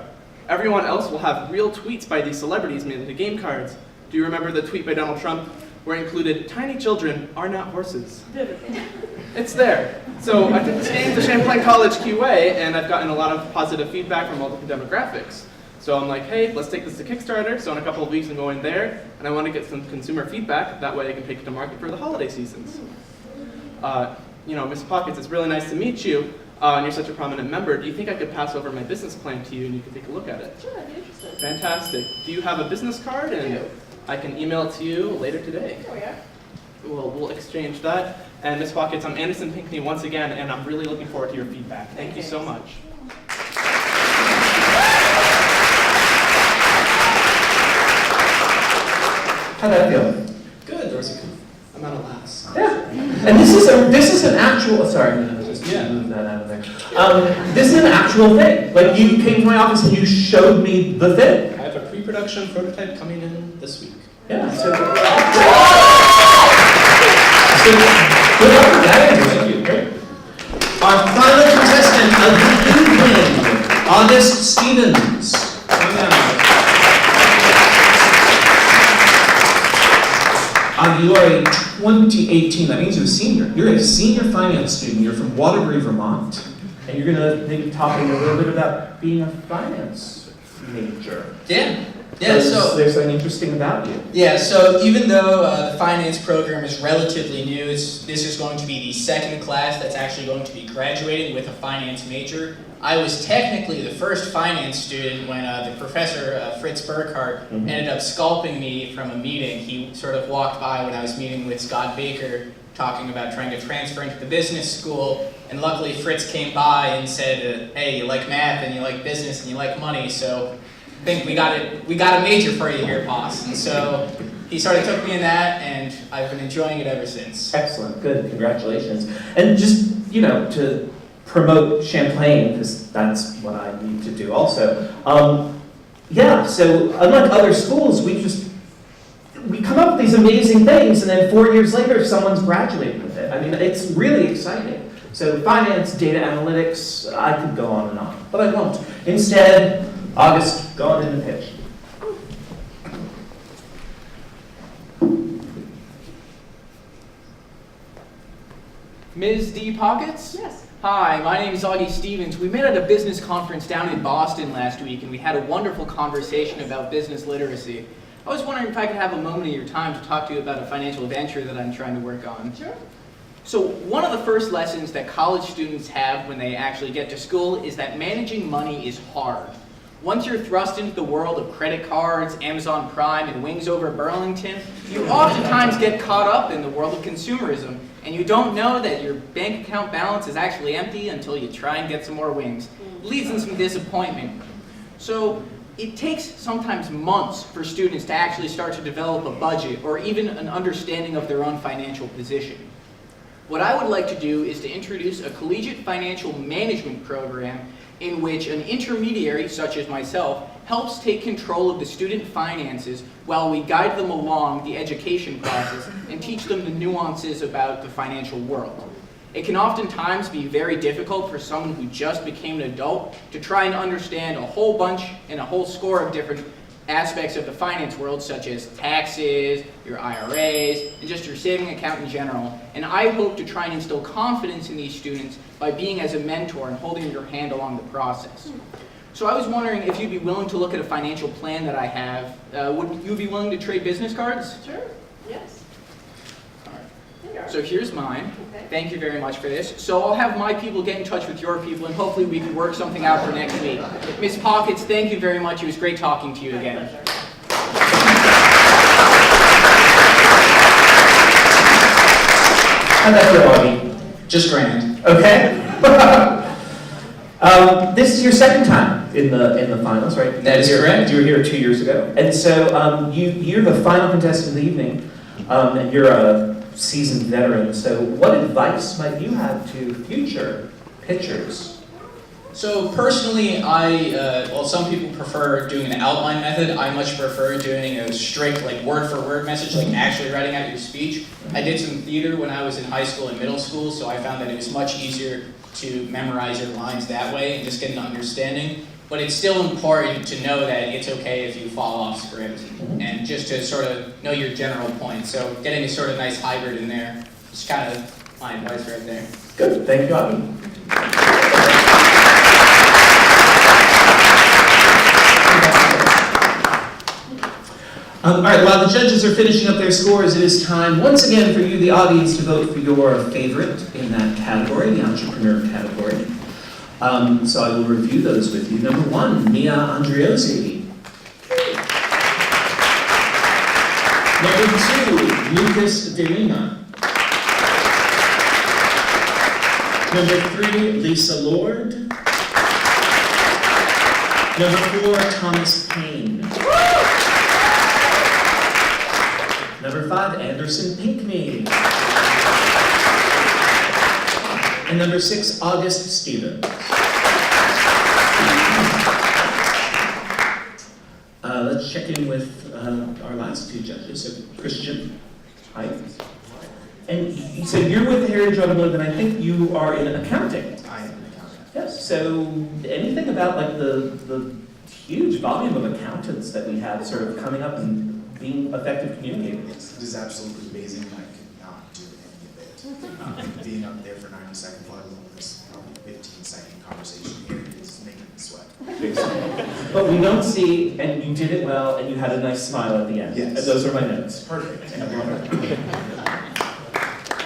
Everyone else will have real tweets by these celebrities made into game cards. Do you remember the tweet by Donald Trump where it included, "Tiny children are not horses"? It's there. So I took this game to Champlain College QA, and I've gotten a lot of positive feedback from multiple demographics. So I'm like, hey, let's take this to Kickstarter. So in a couple of weeks I'm going there, and I want to get some consumer feedback. That way I can take it to market for the holiday seasons. You know, Miss Pockets, it's really nice to meet you, and you're such a prominent member. Do you think I could pass over my business plan to you and you can take a look at it? Sure, I'd be interested. Fantastic. Do you have a business card? And I can email it to you later today. There we are. We'll exchange that. And Miss Pockets, I'm Anderson Pinckney once again, and I'm really looking forward to your feedback. Thank you so much. How'd that feel? Good, Dorsey. I'm out of laughs. Yeah. And this is an actual, sorry, I'm gonna just move that out of there. This is an actual thing. Like, you came to my office and you showed me the thing. I have a pre-production prototype coming in this week. Yeah, so good luck with that, Andrew. Thank you. Great. Our final contestant of the evening, August Stevens. Come down. You are a 2018, that means you're a senior. You're a senior finance student. You're from Waterbury, Vermont. And you're going to be talking a little bit about being a finance major. Yeah, so there's something interesting about you. Yeah, so even though the finance program is relatively new, this is going to be the second class that's actually going to be graduating with a finance major. I was technically the first finance student when the professor, Fritz Burkhardt, ended up scalping me from a meeting. He sort of walked by when I was meeting with Scott Baker, talking about trying to transfer into the business school, and luckily Fritz came by and said, hey, you like math and you like business and you like money, so I think we got a major for you here, boss. And so he sort of took me in that, and I've been enjoying it ever since. Excellent, good, congratulations. And just, you know, to promote Champlain, because that's what I need to do also. Yeah, so unlike other schools, we come up with these amazing things, and then 4 years later, someone's graduating with it. I mean, it's really exciting. So finance, data analytics, I could go on and on, but I won't. Instead, August, go on in and pitch. Ms. D. Pockets? Yes. Hi, my name is Augie Stevens. We met at a business conference down in Boston last week, and we had a wonderful conversation about business literacy. I was wondering if I could have a moment of your time to talk to you about a financial venture that I'm trying to work on. Sure. So one of the first lessons that college students have when they actually get to school is that managing money is hard. Once you're thrust into the world of credit cards, Amazon Prime, and wings over Burlington, you oftentimes get caught up in the world of consumerism, and you don't know that your bank account balance is actually empty until you try and get some more wings. It leads in some disappointment. So it takes sometimes months for students to actually start to develop a budget or even an understanding of their own financial position. What I would like to do is to introduce a collegiate financial management program in which an intermediary, such as myself, helps take control of the student finances while we guide them along the education process and teach them the nuances about the financial world. It can oftentimes be very difficult for someone who just became an adult to try and understand a whole bunch and a whole score of different aspects of the finance world, such as taxes, your IRAs, and just your saving account in general. And I hope to try and instill confidence in these students by being as a mentor and holding your hand along the process. So I was wondering if you'd be willing to look at a financial plan that I have. Would you be willing to trade business cards? Sure, yes. So here's mine. Okay. Thank you very much for this. So I'll have my people get in touch with your people, and hopefully we can work something out for next week. Ms. Pockets, thank you very much. It was great talking to you again. How'd that go, Augie? Just grand. Okay. This is your second time in the finals, right? That is correct. You were here 2 years ago. And so you're the final contestant of the evening, and you're a seasoned veteran. So what advice might you have to future pitchers? So personally, well, some people prefer doing an outline method. I much prefer doing a strict, like word-for-word message, like actually writing out your speech. I did some theater when I was in high school and middle school, so I found that it was much easier to memorize your lines that way and just get an understanding. But it's still important to know that it's okay if you fall off script, and just to sort of know your general point. So getting a sort of nice hybrid in there is kind of my advice right there. Good, thank you, Augie. All right, while the judges are finishing up their scores, it is time once again for you, the audience, to vote for your favorite in that category, the entrepreneur category. So I will review those with you. Number 1, Mia Andriozzi. Number 2, Lucas De Lima. Number 3, Lisa Lord. Number 4, Thomas Payne. Number 5, Anderson Pinkney. And number 6, August Stevens. Let's check in with our last 2 judges. So Christian, hi. And you said you're with Heritage Automotive, and I think you are in accounting. I am in accounting. Yes. So anything about like the huge volume of accountants that we have sort of coming up and being effective communicators? It is absolutely amazing. I could not do any of it. Being up there for 90 seconds, let alone this 15-second conversation here, is making me sweat. But we don't see, and you did it well, and you had a nice smile at the end. Yes. And those are my notes. Perfect.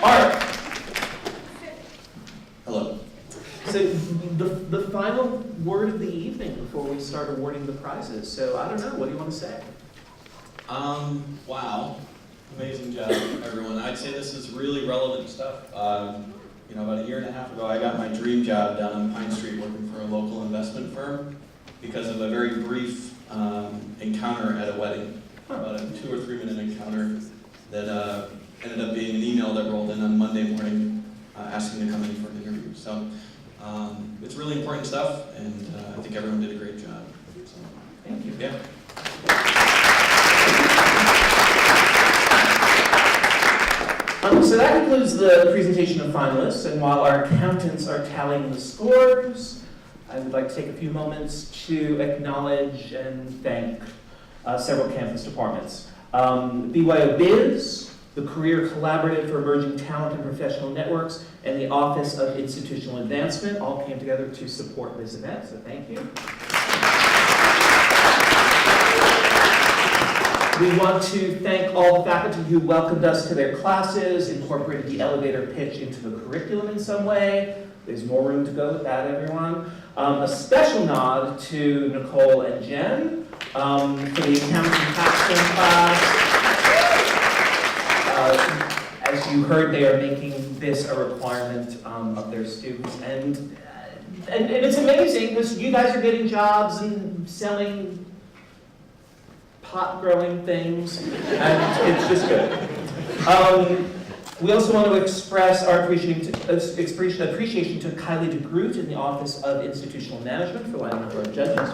Art. Hello. So the final word of the evening before we start awarding the prizes. So I don't know, what do you want to say? Wow. Amazing job, everyone. I'd say this is really relevant stuff. About a year and a half ago, I got my dream job down on Pine Street working for a local investment firm because of a very brief encounter at a wedding, about a 2 or 3 minute encounter that ended up being an email that rolled in on Monday morning asking to come in for an interview. So it's really important stuff, and I think everyone did a great job. So, thank you. Yeah. So that concludes the presentation of finalists, and while our accountants are tallying the scores, I would like to take a few moments to acknowledge and thank several campus departments. BYO Biz, the Career Collaborative for Emerging Talent and Professional Networks, and the Office of Institutional Advancement all came together to support this event, so thank you. We want to thank all the faculty who welcomed us to their classes, incorporated the elevator pitch into the curriculum in some way. There's more room to go with that, everyone. A special nod to Nicole and Jen for the accounting capstone class. As you heard, they are making this a requirement of their students. And it's amazing because you guys are getting jobs and selling pot-growing things, and it's just good. We also want to express our appreciation to Kylie DeGroot in the Office of Institutional Management for lining up our judges.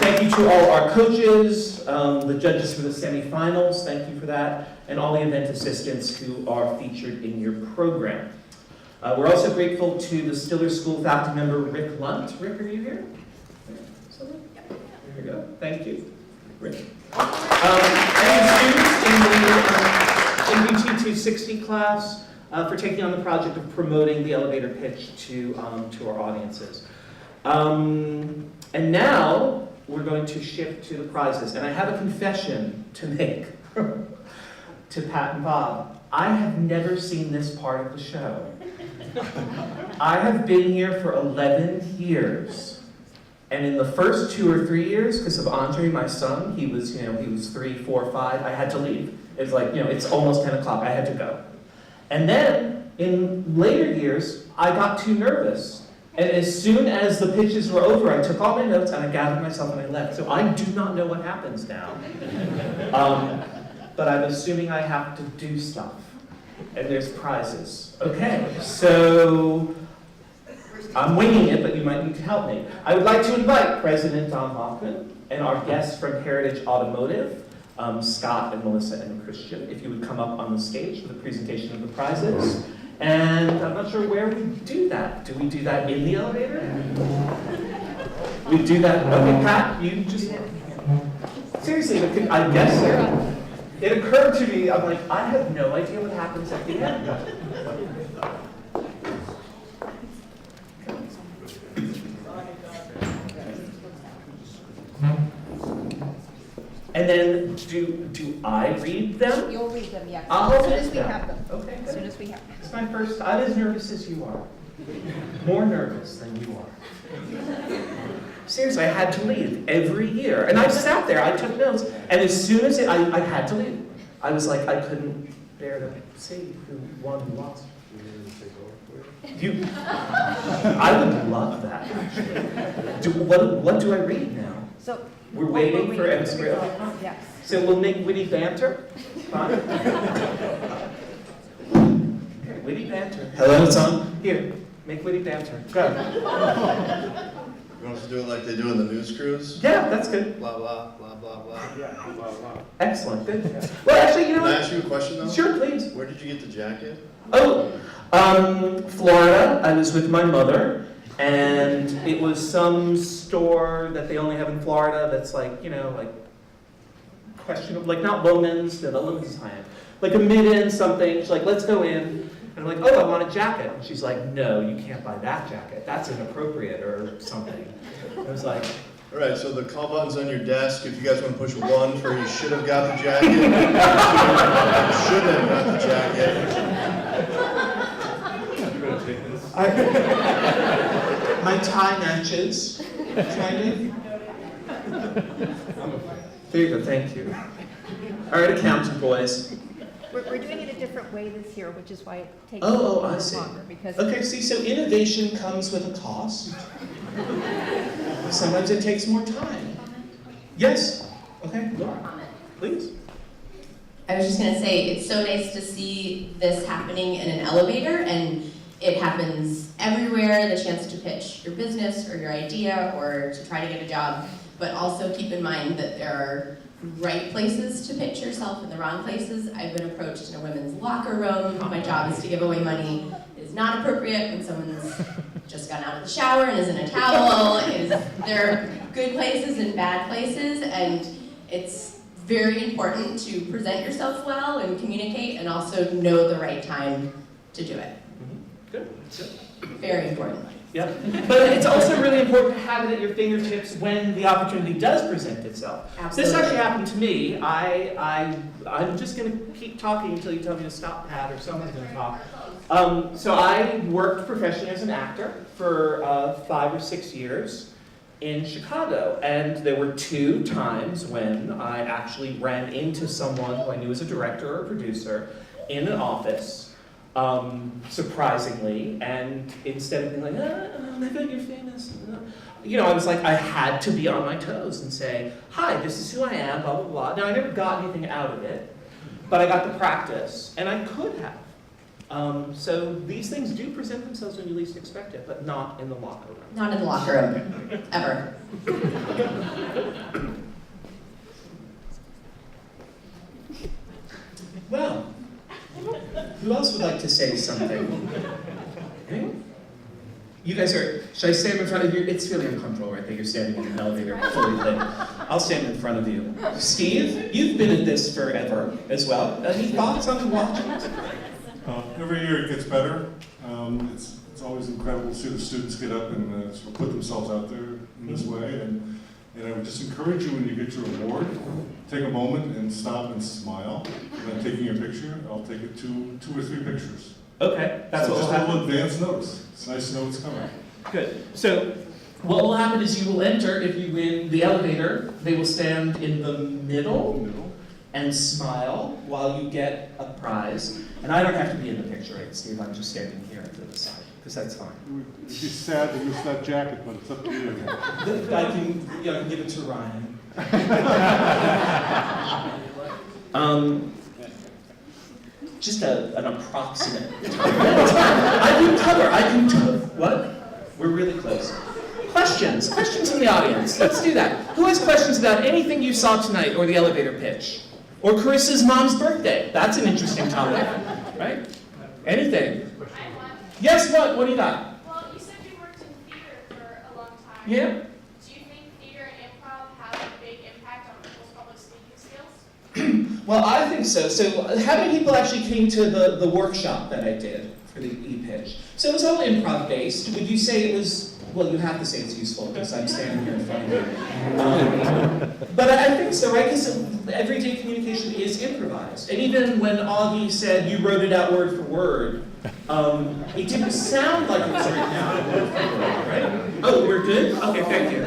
Thank you to all our coaches, the judges for the semifinals, thank you for that, and all the event assistants who are featured in your program. We're also grateful to the Stiller School faculty member Rick Lunt. Rick, are you here? There we go. Thank you, Rick. And students in the MBT 260 class for taking on the project of promoting the elevator pitch to our audiences. And now we're going to shift to the prizes. And I have a confession to make to Pat and Bob. I have never seen this part of the show. I have been here for 11 years. And in the first 2 or 3 years, because of Andre, my son, he was 3, 4, 5, I had to leave. It's like, it's almost 10 o'clock, I had to go. And then, in later years, I got too nervous. And as soon as the pitches were over, I took all my notes and I gathered myself and I left. So I do not know what happens now. But I'm assuming I have to do stuff. And there's prizes. Okay, so I'm winging it, but you might need to help me. I would like to invite President Don Hoffman and our guests from Heritage Automotive, Scott and Melissa and Christian, if you would come up on the stage for the presentation of the prizes. And I'm not sure where we do that. Do we do that in the elevator? We do that, okay, Pat, you just, seriously, I guess it occurred to me, I'm like, I have no idea what happens at the end. And then, do I read them? You'll read them, yes. I'll As soon as read we them. have them. Okay, As soon as we have them. it's my first, I'm as nervous as you are. More nervous than you are. Seriously, I had to leave every year. And I sat there, I took notes, and as soon as I had to leave, I was like, I couldn't bear to see who won and lost. I would love that, actually. What do I read now? So We're waiting for Emma. Yes. So we'll make witty banter? Fine. Okay, witty banter. Hello, it's on. Here, make witty banter. Go. You want us to do it like they do in the news crews? Yeah, that's good. Blah, blah, blah, blah, blah. Yeah, blah, blah. Excellent, good. Well, actually, you know Can I what? ask you a question, though? Sure, please. Where did you get the jacket? Oh, Florida. I was with my mother, and it was some store that they only have in Florida that's like, like questionable, like not Loman's, no, Loman's is high-end. Like a mid-end something. She's like, let's go in. And I'm like, oh, I want a jacket. And she's like, no, you can't buy that jacket. That's inappropriate or something. I was like, All right, so the call button's on your desk. If you guys want to push 1 for you should have got the jacket, shouldn't have got the jacket. My tie matches, kind of. there you go, thank you. All right, accountant boys. We're doing it a different way this year, which is why it takes a Oh, little I bit see. longer. Because Okay, see, so innovation comes with a cost. Sometimes it takes more time. Yes? Okay, Laura, please. I was just going to say, it's so nice to see this happening in an elevator, and it happens everywhere, the chance to pitch your business or your idea or to try to get a job, but also keep in mind that there are right places to pitch yourself and the wrong places. I've been approached in a women's locker room. My job is to give away money. It is not appropriate when someone's just gotten out of the shower and is in a towel. There are good places and bad places, and it's very important to present yourself well and communicate and also know the right time to do it. Good. Very important. Yeah, but it's also really important to have it at your fingertips when the opportunity does present itself. Absolutely. This actually happened to me. I'm just going to keep talking until you tell me to stop, Pat, or someone's going to talk. So I worked professionally as an actor for 5 or 6 years in Chicago, and there were 2 times when I actually ran into someone who I knew was a director or a producer in an office. Surprisingly, and instead of being like, oh my God, you're famous, I was like, I had to be on my toes and say, hi, this is who I am, blah, blah, blah. Now, I never got anything out of it, but I got the practice, and I could have. So these things do present themselves when you least expect it, but not in the locker room. Not in the locker room, ever. Well, who else would like to say something? Anyone? You guys should I stand in front of you? It's really uncomfortable right there. You're standing in an elevator fully lit. I'll stand in front of you. Steve, you've been at this forever as well. Any thoughts on watching it? Every year it gets better. It's always incredible to see the students get up and sort of put themselves out there in this way. And I would just encourage you when you get your award, take a moment and stop and smile. And then taking your picture, I'll take it 2 or 3 pictures. Okay, that's what will happen. Just a little advance notice. It's nice to know it's coming. Good. So what will happen is you will enter, if you win the elevator, they will stand in the middle, and smile while you get a prize. And I don't have to be in the picture, right, Steve? I'm just standing here to the side, because that's fine. It'd be sad to miss that jacket, but it's up to you. I can give it to Ryan. Just an approximate time. I can cover. What? We're really close. Questions in the audience. Let's do that. Who has questions about anything you saw tonight or the elevator pitch? Or Carissa's mom's birthday? That's an interesting topic, right? Anything? Yes, what? What do you got? Well, you said you worked in theater for a long time. Yeah. Do you think theater and improv have a big impact on people's public speaking skills? Well, I think so. So how many people actually came to the workshop that I did for the e-pitch? So it was all improv based. Would you say it was, well, you have to say it's useful because I'm standing here in front of you. But I think so, right? Because everyday communication is improvised. And even when Augie said you wrote it out word for word, it didn't sound like it was written out word for word, right? Oh, we're good? Okay, thank you.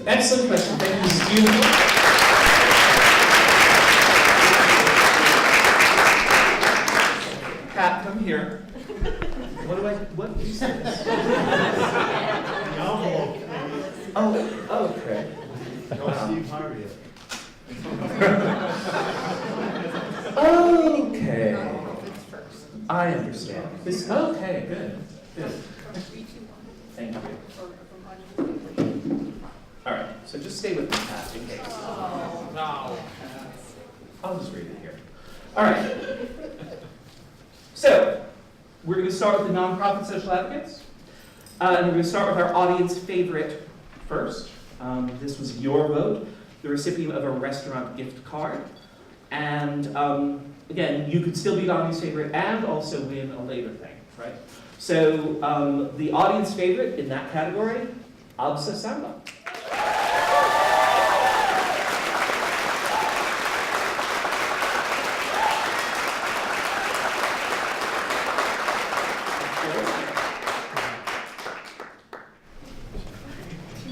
Excellent question. Thank you. This is beautiful. Pat, come here. What do you say? Oh, okay. Steve Harvey. Okay. I understand. Okay, good. Thank you. All right, so just stay with me, Pat, in case. No. I'll just read it here. All right. So, we're going to start with the nonprofit social advocates. And we're going to start with our audience favorite first. This was your vote, the recipient of a restaurant gift card. And again, you could still be the audience favorite and also win a later thing, right? So the audience favorite in that category, Absa Samba.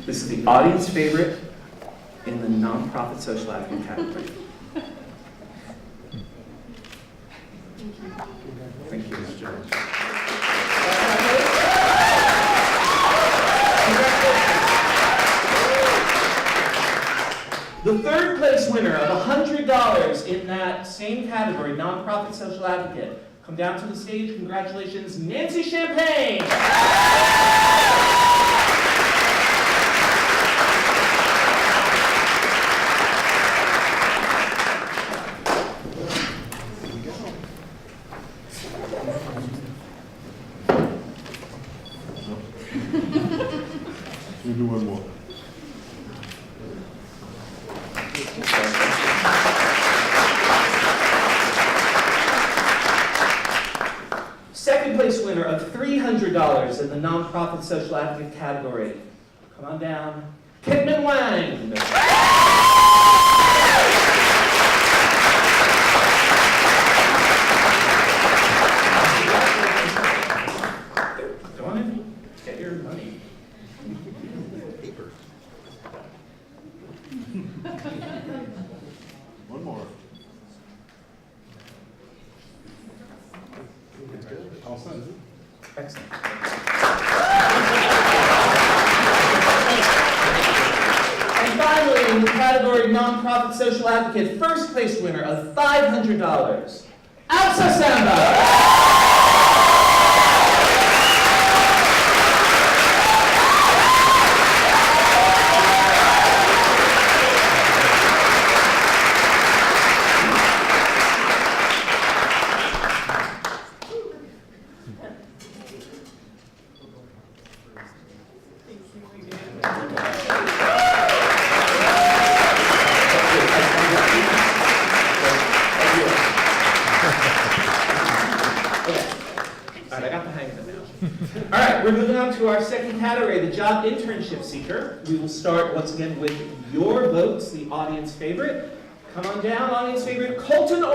This is the audience favorite in the nonprofit social advocate category. Thank you, Mr. Jones. The third place winner of $100 in that same category, nonprofit social advocate. Come down to the stage. Congratulations, Nancy Champlain. We'll do one more. Second place winner of $300 in the nonprofit social advocate category. Come on down, Kidman Wang. Go on in, get your money. One more. All set. Excellent. And finally, in the category nonprofit social advocate, first place winner of $500, Absa Samba. We're moving on to our second category, the job internship seeker. We will start once again with your votes, the audience favorite. Come on down, audience favorite, Colton Orr.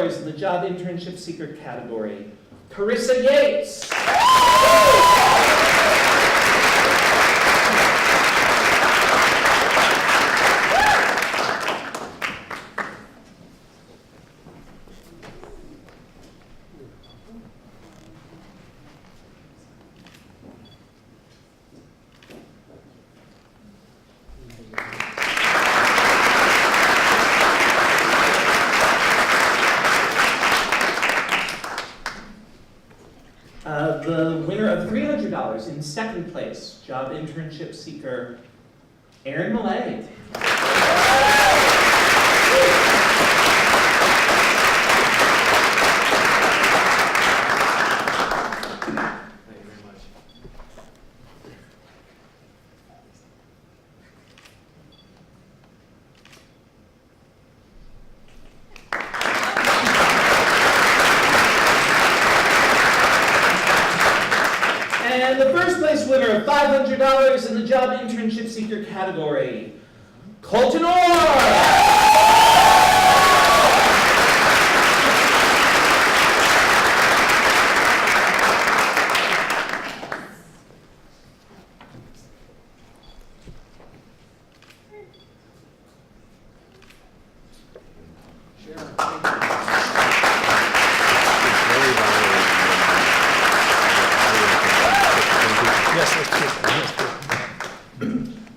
$100 in the job internship seeker category, Carissa Yates. The winner of $300 in second place, job internship seeker, Erin Millay. And the first place winner of $500 in the job internship seeker category, Colton Orr.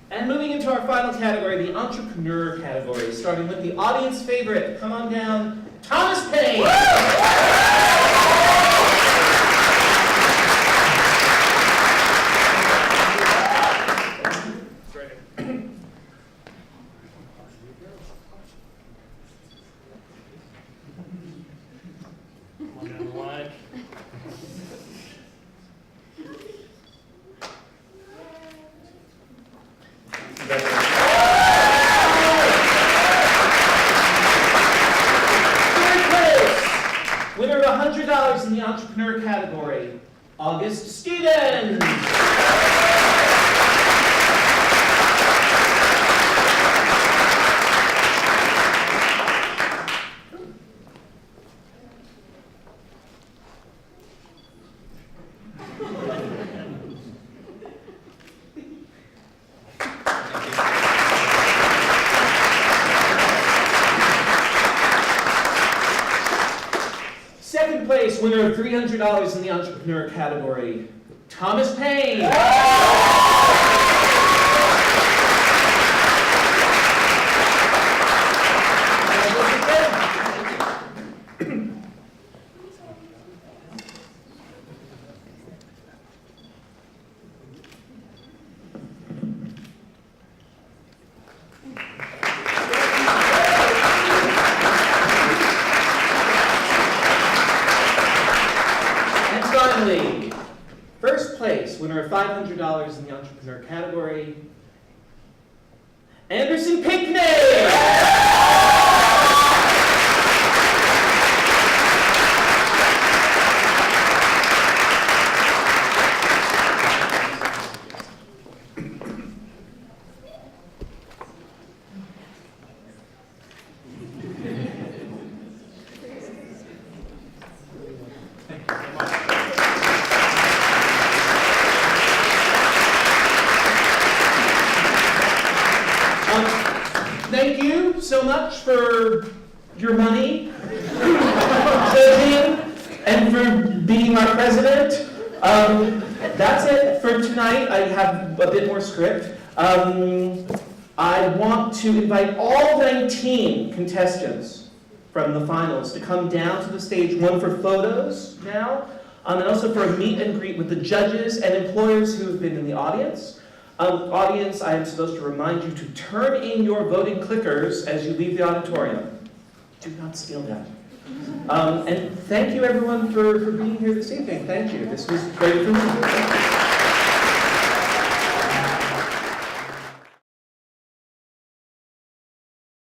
And moving into our final category, the entrepreneur category, starting with the audience favorite. Come on down, Thomas Payne. Winner of $100 in the entrepreneur category, August Stevens. Second place, winner of $300 in the entrepreneur category, Thomas Payne. Finally, first place, winner of $500 in the entrepreneur category, Anderson Pinckney. Thank you so much for your money, judging, and for being our president. That's it for tonight. I have a bit more script. I want to invite all 19 contestants from the finals to come down to the stage, one for photos now, and also for a meet and greet with the judges and employers who have been in the audience. Audience, I am supposed to remind you to turn in your voting clickers as you leave the auditorium. Do not steal them. And thank you everyone for being here this evening. Thank you. This was great for me.